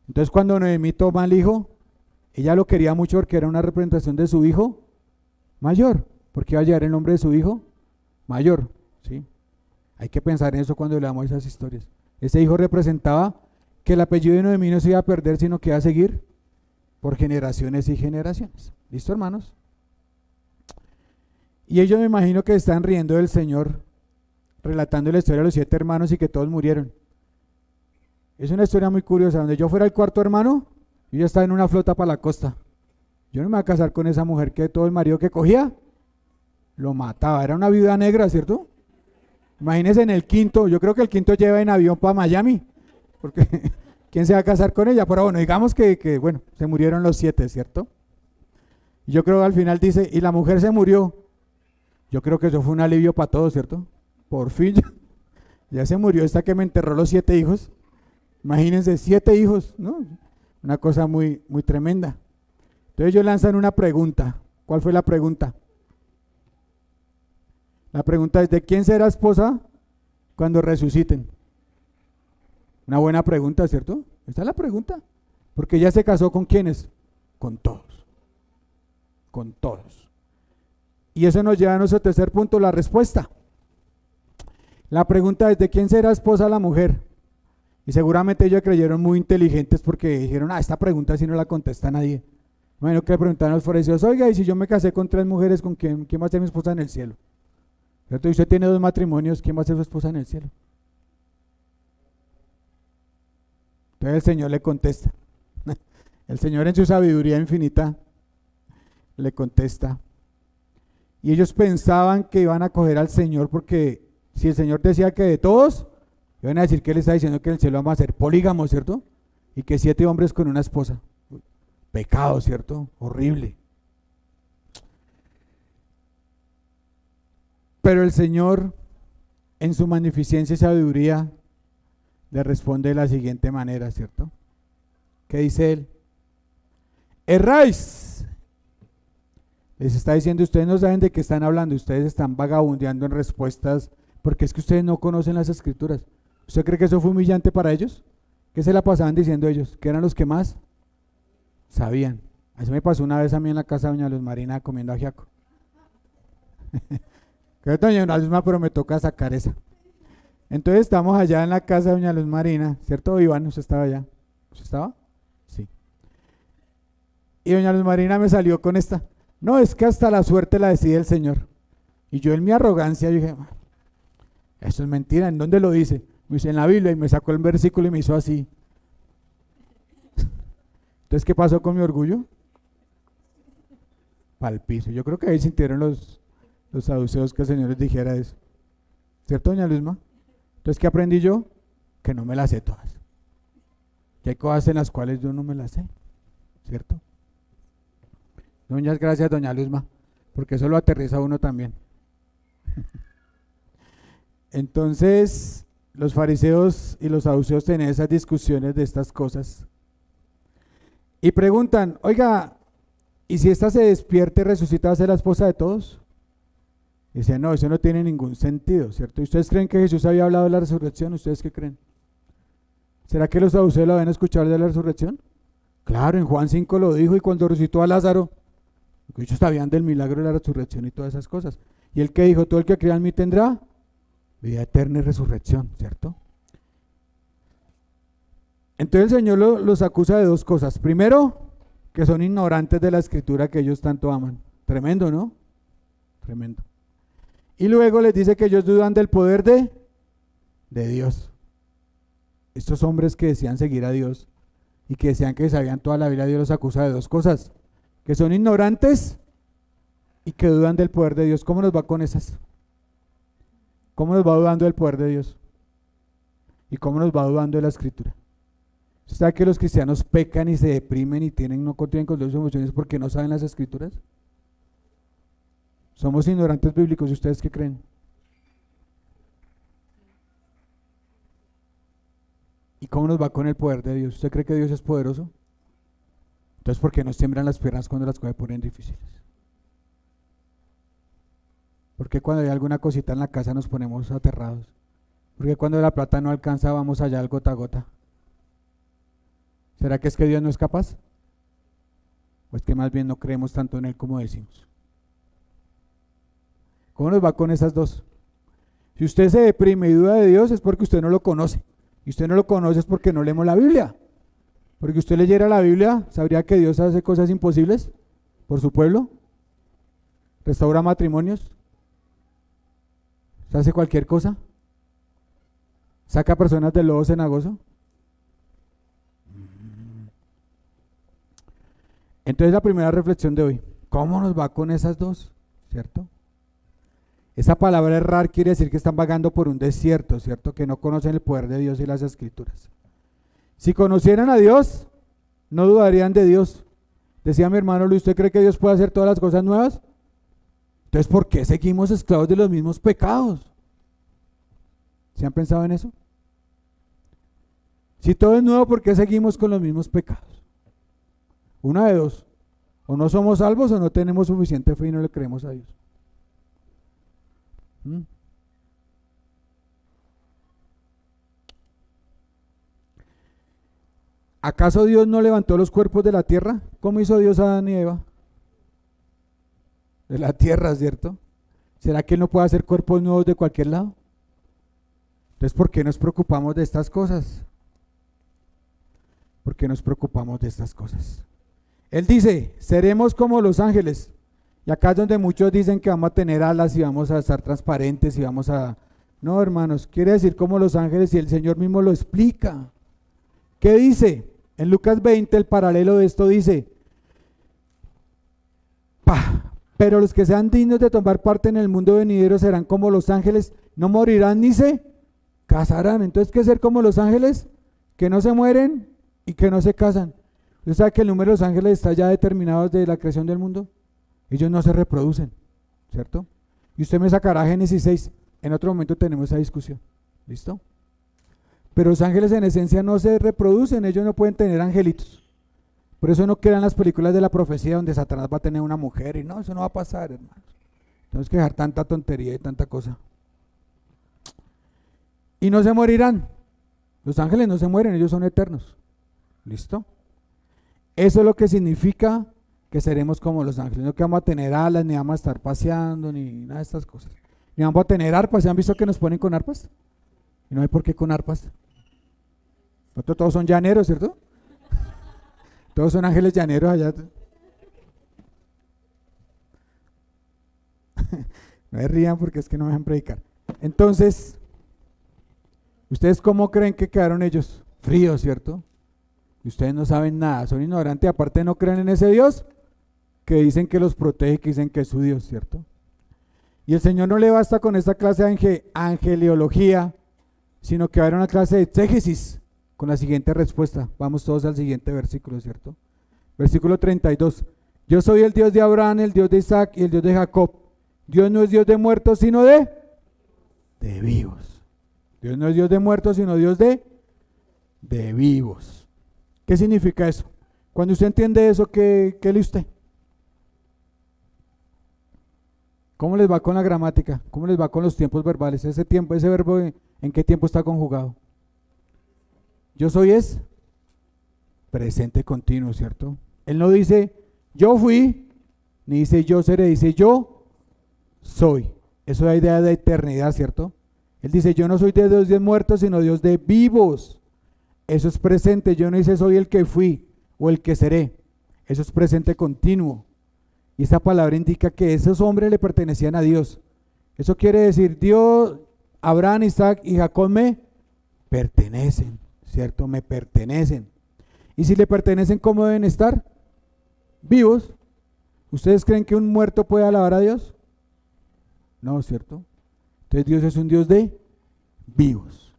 Entonces cuando Noemí toma al hijo, ella lo quería mucho porque era una representación de su hijo mayor, porque iba a llevar el nombre de su hijo mayor, ¿sí? Hay que pensar en eso cuando leamos esas historias. Ese hijo representaba que el apellido de Noemí no se iba a perder, sino que iba a seguir por generaciones y generaciones. ¿Listo, hermanos? Y ellos me imagino que están riendo del Señor, relatando la historia de los 7 hermanos y que todos murieron. Es una historia muy curiosa. Donde yo fuera el 4.º hermano, yo ya estaba en una flota para la costa. Yo no me voy a casar con esa mujer que todo el marido que cogía lo mataba. Era una viuda negra, ¿cierto? Imagínense en el quinto, yo creo que el quinto lleva en avión para Miami, porque ¿quién se va a casar con ella? Pero bueno, digamos que bueno, se murieron los 7, ¿cierto? Y yo creo que al final dice, y la mujer se murió. Yo creo que eso fue un alivio para todos, ¿cierto? Por fin ya se murió esta que me enterró los 7 hijos. Imagínense, 7 hijos, ¿no? Una cosa muy, muy tremenda. Entonces ellos lanzan una pregunta. ¿Cuál fue la pregunta? La pregunta es, ¿de quién será esposa cuando resuciten? Una buena pregunta, ¿cierto? Esta es la pregunta. Porque ella se casó ¿con quiénes? Con todos. Con todos. Y eso nos lleva a nuestro tercer punto, la respuesta. La pregunta es, ¿de quién será esposa la mujer? Y seguramente ellos creyeron muy inteligentes porque dijeron, esta pregunta si no la contesta nadie. Bueno, que le preguntaron a los fariseos, oiga, y si yo me casé con 3 mujeres, ¿con quién va a ser mi esposa en el cielo? ¿Cierto? Y usted tiene 2 matrimonios, ¿quién va a ser su esposa en el cielo? Entonces el Señor le contesta. El Señor en su sabiduría infinita le contesta. Y ellos pensaban que iban a coger al Señor porque si el Señor decía que de todos, iban a decir que Él está diciendo que en el cielo vamos a ser polígamos, ¿cierto? Y que 7 hombres con una esposa. Pecado, ¿cierto? Horrible. Pero el Señor, en su magnificencia y sabiduría, le responde de la siguiente manera, ¿cierto? ¿Qué dice Él? Erráis. Les está diciendo, ustedes no saben de qué están hablando, ustedes están vagabundeando en respuestas, porque es que ustedes no conocen las Escrituras. ¿Usted cree que eso fue humillante para ellos? ¿Qué se la pasaban diciendo ellos? ¿Que eran los que más sabían? Eso me pasó una vez a mí en la casa de doña Luz Marina comiendo ajiaco. Que doña Luz Marina, pero me toca sacar esa. Entonces estamos allá en la casa de doña Luz Marina, ¿cierto, Iván? ¿Usted estaba allá? ¿Usted estaba? Sí. Y doña Luz Marina me salió con esta. No, es que hasta la suerte la decide el Señor. Y yo en mi arrogancia dije, eso es mentira, ¿en dónde lo dice? Me dice en la Biblia y me sacó el versículo y me hizo así. Entonces, ¿qué pasó con mi orgullo? Pa'l piso. Yo creo que ahí sintieron los saduceos que el Señor les dijera eso. ¿Cierto, doña Luzma? Entonces, ¿qué aprendí yo? Que no me las sé todas. Que hay cosas en las cuales yo no me las sé. ¿Cierto? Muchas gracias, doña Luzma, porque eso lo aterriza a uno también. Entonces, los fariseos y los saduceos tienen esas discusiones de estas cosas. Y preguntan, oiga, ¿y si esta se despierta y resucita, va a ser la esposa de todos? Y dicen, no, eso no tiene ningún sentido, ¿cierto? ¿Y ustedes creen que Jesús había hablado de la resurrección? ¿Ustedes qué creen? ¿Será que los saduceos lo habían escuchado de la resurrección? Claro, en Juan 5 lo dijo, y cuando resucitó a Lázaro, ellos sabían del milagro de la resurrección y todas esas cosas. Y el que dijo, todo el que crea en mí tendrá vida eterna y resurrección, ¿cierto? Entonces el Señor los acusa de 2 cosas. Primero, que son ignorantes de la Escritura que ellos tanto aman. Tremendo, ¿no? Tremendo. Y luego les dice que ellos dudan del poder de Dios. Estos hombres que decían seguir a Dios y que decían que sabían toda la Biblia, Dios los acusa de 2 cosas. Que son ignorantes y que dudan del poder de Dios. ¿Cómo nos va con esas? ¿Cómo nos va dudando del poder de Dios? ¿Y cómo nos va dudando de la Escritura? ¿Usted sabe que los cristianos pecan y se deprimen y no contienen con sus emociones porque no saben las Escrituras? Somos ignorantes bíblicos. ¿Y ustedes qué creen? ¿Y cómo nos va con el poder de Dios? ¿Usted cree que Dios es poderoso? Entonces, ¿por qué nos tiemblan las piernas cuando las cosas se ponen difíciles? ¿Por qué cuando hay alguna cosita en la casa nos ponemos aterrados? ¿Por qué cuando la plata no alcanza vamos allá al gota a gota? ¿Será que es que Dios no es capaz? ¿O es que más bien no creemos tanto en Él como decimos? ¿Cómo nos va con esas 2? Si usted se deprime y duda de Dios es porque usted no lo conoce. Y usted no lo conoce es porque no leemos la Biblia. Porque usted leyera la Biblia, ¿sabría que Dios hace cosas imposibles por su pueblo? ¿Restaura matrimonios? ¿Hace cualquier cosa? ¿Saca personas del lodo cenagoso? Entonces la primera reflexión de hoy, ¿cómo nos va con esas dos? ¿Cierto? Esa palabra errar quiere decir que están vagando por un desierto, ¿cierto? Que no conocen el poder de Dios y las escrituras. Si conocieran a Dios, no dudarían de Dios. Decía mi hermano Luis, ¿usted cree que Dios puede hacer todas las cosas nuevas? Entonces, ¿por qué seguimos esclavos de los mismos pecados? ¿Se han pensado en eso? Si todo es nuevo, ¿por qué seguimos con los mismos pecados? Una de dos, o no somos salvos o no tenemos suficiente fe y no le creemos a Dios. ¿Acaso Dios no levantó los cuerpos de la tierra? ¿Cómo hizo Dios a Adán y Eva? De la tierra, ¿cierto? ¿Será que Él no puede hacer cuerpos nuevos de cualquier lado? Entonces, ¿por qué nos preocupamos de estas cosas? ¿Por qué nos preocupamos de estas cosas? Él dice, seremos como los ángeles. Y acá es donde muchos dicen que vamos a tener alas y vamos a estar transparentes y vamos a... No, hermanos, quiere decir como los ángeles y el Señor mismo lo explica. ¿Qué dice? En Lucas 20, el paralelo de esto dice, pero los que sean dignos de tomar parte en el mundo venidero serán como los ángeles, no morirán ni se casarán. Entonces, ¿qué es ser como los ángeles? Que no se mueren y que no se casan. ¿Usted sabe que el número de los ángeles está ya determinado desde la creación del mundo? Ellos no se reproducen, ¿cierto? Y usted me sacará Génesis 6, en otro momento tenemos esa discusión, ¿listo? Pero los ángeles en esencia no se reproducen, ellos no pueden tener angelitos. Por eso no crean las películas de la profecía donde Satanás va a tener una mujer y no, eso no va a pasar, hermanos. Tenemos que dejar tanta tontería y tanta cosa. Y no se morirán. Los ángeles no se mueren, ellos son eternos. ¿Listo? Eso es lo que significa que seremos como los ángeles. No que vamos a tener alas, ni vamos a estar paseando, ni nada de estas cosas. Ni vamos a tener arpas. ¿Se han visto que nos ponen con arpas? Y no hay por qué con arpas. Nosotros todos son llaneros, ¿cierto? Todos son ángeles llaneros allá. No se rían porque es que no me dejan predicar. Entonces, ¿ustedes cómo creen que quedaron ellos? Fríos, ¿cierto? Y ustedes no saben nada, son ignorantes, aparte no creen en ese Dios que dicen que los protege, que dicen que es su Dios, ¿cierto? Y el Señor no le basta con esta clase de angeliología, sino que va a haber una clase de exégesis con la siguiente respuesta. Vamos todos al siguiente versículo, ¿cierto? Versículo 32. Yo soy el Dios de Abraham, el Dios de Isaac y el Dios de Jacob. Dios no es Dios de muertos, sino de vivos. Dios no es Dios de muertos, sino Dios de vivos. ¿Qué significa eso? Cuando usted entiende eso, ¿qué lee usted? ¿Cómo les va con la gramática? ¿Cómo les va con los tiempos verbales? Ese tiempo, ese verbo, ¿en qué tiempo está conjugado? Yo soy es presente continuo, ¿cierto? Él no dice yo fui, ni dice yo seré, dice yo soy. Eso da idea de eternidad, ¿cierto? Él dice yo no soy de Dios de muertos, sino Dios de vivos. Eso es presente. Yo no dice soy el que fui o el que seré. Eso es presente continuo. Y esa palabra indica que esos hombres le pertenecían a Dios. Eso quiere decir Dios, Abraham, Isaac y Jacob me pertenecen, ¿cierto? Me pertenecen. Y si le pertenecen, ¿cómo deben estar? Vivos. ¿Ustedes creen que un muerto puede alabar a Dios? No, ¿cierto? Entonces Dios es un Dios de vivos.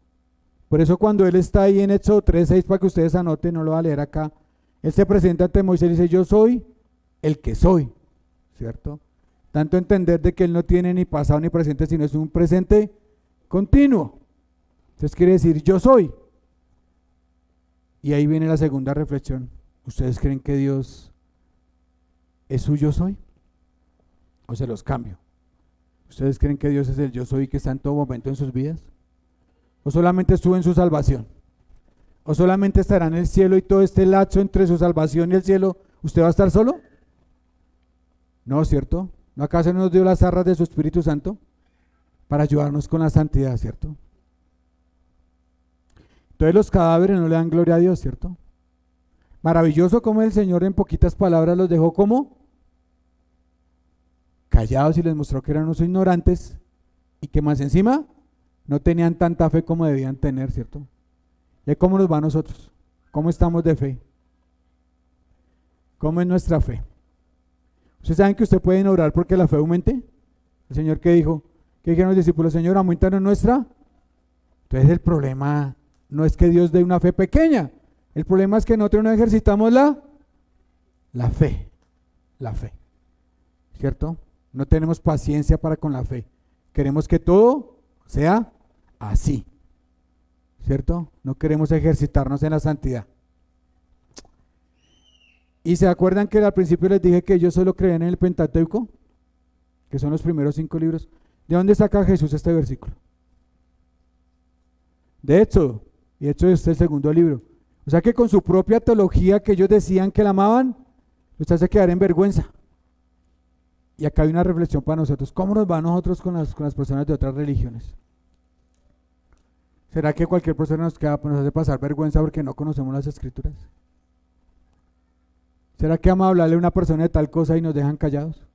Por eso cuando Él está ahí en Éxodo 3:6, para que ustedes anoten, no lo voy a leer acá, Él se presenta ante Moisés y dice, yo soy el que soy, ¿cierto? Tanto entender de que Él no tiene ni pasado ni presente, sino es un presente continuo. Entonces quiere decir, yo soy. Y ahí viene la segunda reflexión. ¿Ustedes creen que Dios es su yo soy? ¿O se los cambio? ¿Ustedes creen que Dios es el yo soy que está en todo momento en sus vidas? ¿O solamente estuvo en su salvación? ¿O solamente estará en el cielo y todo este lapso entre su salvación y el cielo, usted va a estar solo? No, ¿cierto? ¿No acaso nos dio las arras de su Espíritu Santo para ayudarnos con la santidad, ¿cierto? Entonces los cadáveres no le dan gloria a Dios, ¿cierto? Maravilloso como el Señor en poquitas palabras los dejó como callados y les mostró que eran unos ignorantes y que más encima no tenían tanta fe como debían tener, ¿cierto? ¿Y cómo nos va a nosotros? ¿Cómo estamos de fe? ¿Cómo es nuestra fe? ¿Ustedes saben que usted puede orar porque la fe aumente? El Señor, ¿qué dijo? ¿Qué dijeron los discípulos? Señor, aumentaron nuestra. Entonces el problema no es que Dios dé una fe pequeña, el problema es que nosotros no ejercitamos la fe, ¿cierto? No tenemos paciencia para con la fe, queremos que todo sea así, ¿cierto? No queremos ejercitarnos en la santidad. ¿Y se acuerdan que al principio les dije que ellos solo creían en el Pentateuco? Que son los primeros 5 libros. ¿De dónde saca Jesús este versículo? De Éxodo, y Éxodo es el segundo libro. O sea que con su propia teología que ellos decían que la amaban, los hace quedar en vergüenza. Y acá hay una reflexión para nosotros. ¿Cómo nos va a nosotros con las personas de otras religiones? ¿Será que cualquier persona nos hace pasar vergüenza porque no conocemos las Escrituras? ¿Será que vamos a hablarle a una persona de tal cosa y nos dejan callados?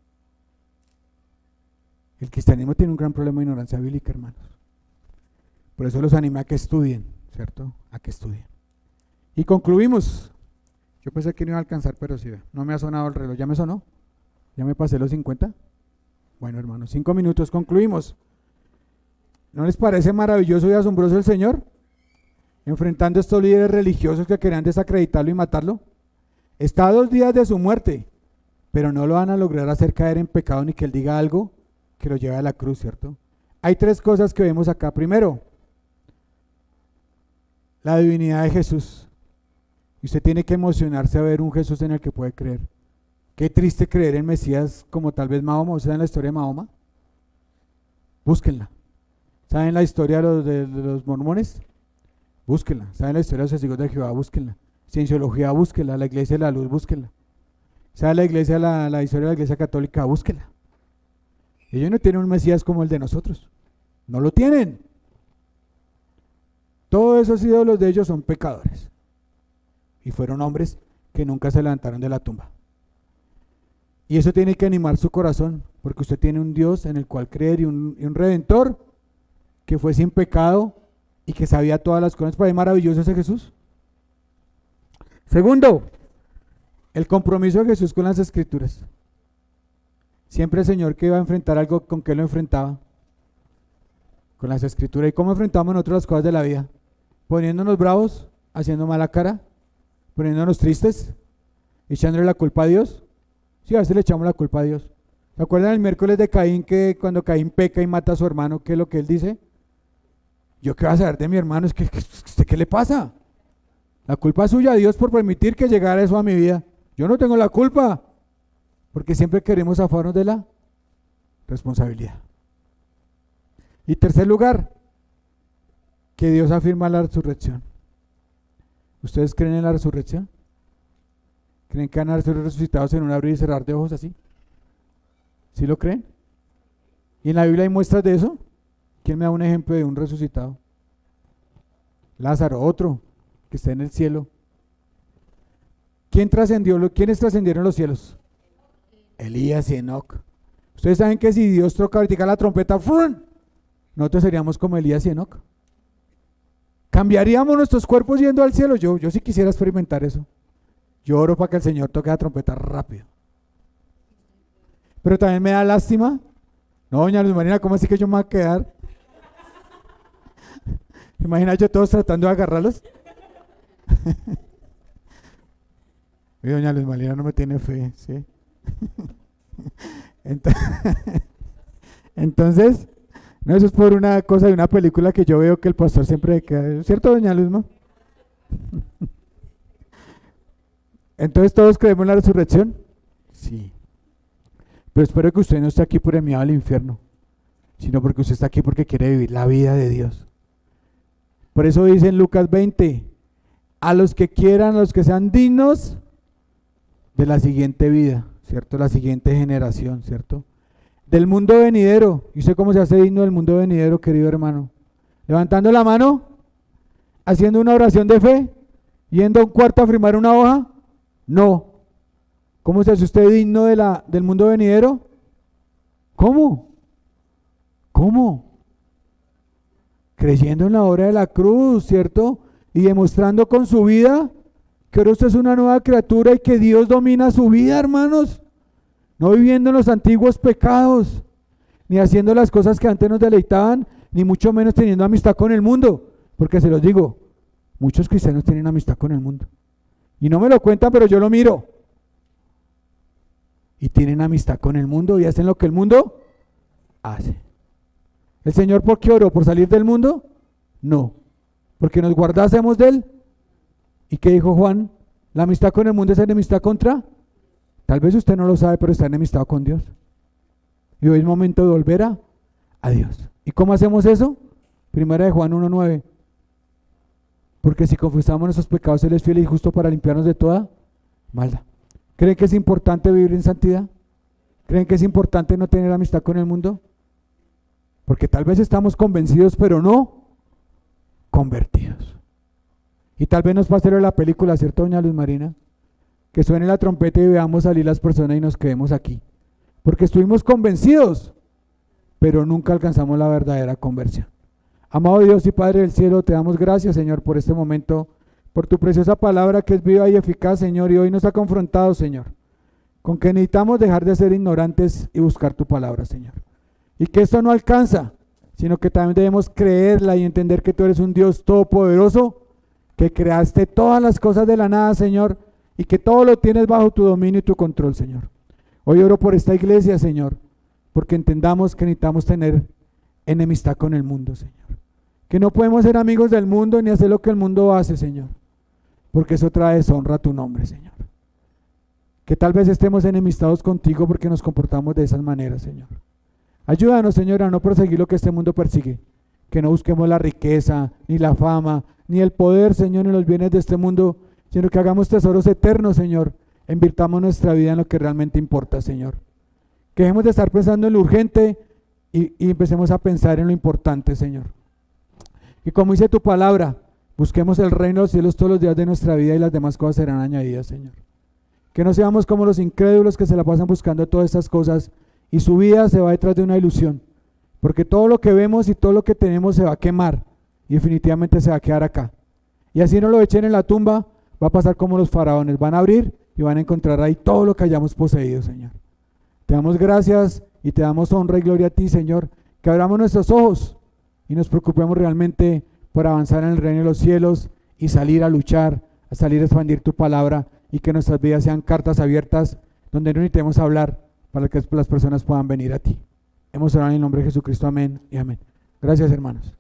El cristianismo tiene un gran problema de ignorancia bíblica, hermanos. Por eso los animé a que estudien, ¿cierto? A que estudien. Y concluimos. Yo pensé que no iba a alcanzar, pero sí, no me ha sonado el reloj. ¿Ya me sonó? ¿Ya me pasé los 50? Bueno, hermanos, 5 minutos, concluimos. ¿No les parece maravilloso y asombroso el Señor? Enfrentando a estos líderes religiosos que querían desacreditarlo y matarlo. Está a 2 días de su muerte, pero no lo van a lograr hacer caer en pecado ni que Él diga algo que lo lleve a la cruz, ¿cierto? Hay 3 cosas que vemos acá. Primero, la divinidad de Jesús. Y usted tiene que emocionarse a ver un Jesús en el que puede creer. Qué triste creer en Mesías como tal vez Mahoma. ¿Saben la historia de Mahoma? Búsquenla. ¿Saben la historia de los mormones? Búsquenla. ¿Saben la historia de los testigos de Jehová? Búsquenla. Cienciología, búsquenla. La iglesia de la luz, búsquenla. ¿Saben la iglesia, la historia de la iglesia católica? Búsquenla. Ellos no tienen un Mesías como el de nosotros. No lo tienen. Todos esos ídolos de ellos son pecadores. Y fueron hombres que nunca se levantaron de la tumba. Y eso tiene que animar su corazón, porque usted tiene un Dios en el cual creer y un Redentor que fue sin pecado y que sabía todas las cosas. ¿Para qué maravilloso ese Jesús? Segundo, el compromiso de Jesús con las Escrituras. Siempre el Señor que iba a enfrentar algo, ¿con qué lo enfrentaba? Con las Escrituras. ¿Y cómo enfrentamos nosotros las cosas de la vida? Poniéndonos bravos, haciendo mala cara, poniéndonos tristes, echándole la culpa a Dios. Sí, a veces le echamos la culpa a Dios. ¿Se acuerdan el miércoles de Caín, que cuando Caín peca y mata a su hermano, qué es lo que él dice? ¿Yo qué voy a saber de mi hermano? ¿Qué le pasa? La culpa es suya, Dios, por permitir que llegara eso a mi vida. Yo no tengo la culpa, porque siempre queremos zafarnos de la responsabilidad. Y tercer lugar, que Dios afirma la resurrección. ¿Ustedes creen en la resurrección? ¿Creen que van a ser resucitados en un abrir y cerrar de ojos así? ¿Sí lo creen? ¿Y en la Biblia hay muestras de eso? ¿Quién me da un ejemplo de un resucitado? Lázaro, otro, que está en el cielo. ¿Quiénes trascendieron los cielos? Elías y Enoc. Ustedes saben que si Dios toca ahorita la trompeta, ¡frum!, nosotros seríamos como Elías y Enoc. ¿Cambiaríamos nuestros cuerpos yendo al cielo? Yo sí quisiera experimentar eso. Yo oro para que el Señor toque la trompeta rápido. Pero también me da lástima. No, doña Luz Marina, ¿cómo así que yo me voy a quedar? Imagina yo todos tratando de agarrarlos. Y doña Luz Marina no me tiene fe, ¿sí? Entonces, no, eso es por una cosa de una película que yo veo que el pastor siempre queda. ¿Cierto, doña Luzma? Entonces, ¿todos creemos en la resurrección? Sí. Pero espero que usted no esté aquí por el miedo al infierno, sino porque usted está aquí porque quiere vivir la vida de Dios. Por eso dice en Lucas 20, a los que quieran, a los que sean dignos de la siguiente vida, ¿cierto? La siguiente generación, ¿cierto? Del mundo venidero. ¿Y usted cómo se hace digno del mundo venidero, querido hermano? Levantando la mano, haciendo una oración de fe, yendo a un cuarto a firmar una hoja. No. ¿Cómo se hace usted digno del mundo venidero? ¿Cómo? Creyendo en la obra de la cruz, ¿cierto? Y demostrando con su vida que ahora usted es una nueva criatura y que Dios domina su vida, hermanos, no viviendo en los antiguos pecados, ni haciendo las cosas que antes nos deleitaban, ni mucho menos teniendo amistad con el mundo, porque se los digo, muchos cristianos tienen amistad con el mundo, y no me lo cuentan, pero yo lo miro, y tienen amistad con el mundo y hacen lo que el mundo hace. ¿El Señor por qué oró? ¿Por salir del mundo? No, porque nos guardásemos de él. ¿Y qué dijo Juan? La amistad con el mundo es enemistad contra. Tal vez usted no lo sabe, pero está enemistado con Dios. Y hoy es momento de volver a Dios. ¿Y cómo hacemos eso? Primera de Juan 1:9. Porque si confesamos nuestros pecados, Él es fiel y justo para limpiarnos de toda maldad. ¿Creen que es importante vivir en santidad? ¿Creen que es importante no tener amistad con el mundo? Porque tal vez estamos convencidos, pero no convertidos. Y tal vez nos pase lo de la película, ¿cierto, doña Luz Marina? Que suene la trompeta y veamos salir las personas y nos quedemos aquí. Porque estuvimos convencidos, pero nunca alcanzamos la verdadera conversión. Amado Dios y Padre del cielo, te damos gracias, Señor, por este momento, por tu preciosa palabra que es viva y eficaz, Señor, y hoy nos ha confrontado, Señor, con que necesitamos dejar de ser ignorantes y buscar tu palabra, Señor. Y que esto no alcanza, sino que también debemos creerla y entender que tú eres un Dios todopoderoso, que creaste todas las cosas de la nada, Señor, y que todo lo tienes bajo tu dominio y tu control, Señor. Hoy oro por esta iglesia, Señor, porque entendamos que necesitamos tener enemistad con el mundo, Señor. Que no podemos ser amigos del mundo ni hacer lo que el mundo hace, Señor, porque eso trae deshonra a tu nombre, Señor. Que tal vez estemos enemistados contigo porque nos comportamos de esas maneras, Señor. Ayúdanos, Señor, a no perseguir lo que este mundo persigue. Que no busquemos la riqueza, ni la fama, ni el poder, Señor, ni los bienes de este mundo, sino que hagamos tesoros eternos, Señor. Invirtamos nuestra vida en lo que realmente importa, Señor. Que dejemos de estar pensando en lo urgente y empecemos a pensar en lo importante, Señor. Y como dice tu palabra, busquemos el reino de los cielos todos los días de nuestra vida y las demás cosas serán añadidas, Señor. Que no seamos como los incrédulos que se la pasan buscando todas estas cosas y su vida se va detrás de una ilusión. Porque todo lo que vemos y todo lo que tenemos se va a quemar y definitivamente se va a quedar acá. Y así no lo echen en la tumba, va a pasar como los faraones, van a abrir y van a encontrar ahí todo lo que hayamos poseído, Señor. Te damos gracias y te damos honra y gloria a ti, Señor, que abramos nuestros ojos y nos preocupemos realmente por avanzar en el reino de los cielos y salir a luchar, a salir a expandir tu palabra y que nuestras vidas sean cartas abiertas donde no necesitemos hablar para que las personas puedan venir a ti. Hemos orado en el nombre de Jesucristo, amén y amén. Gracias, hermanos.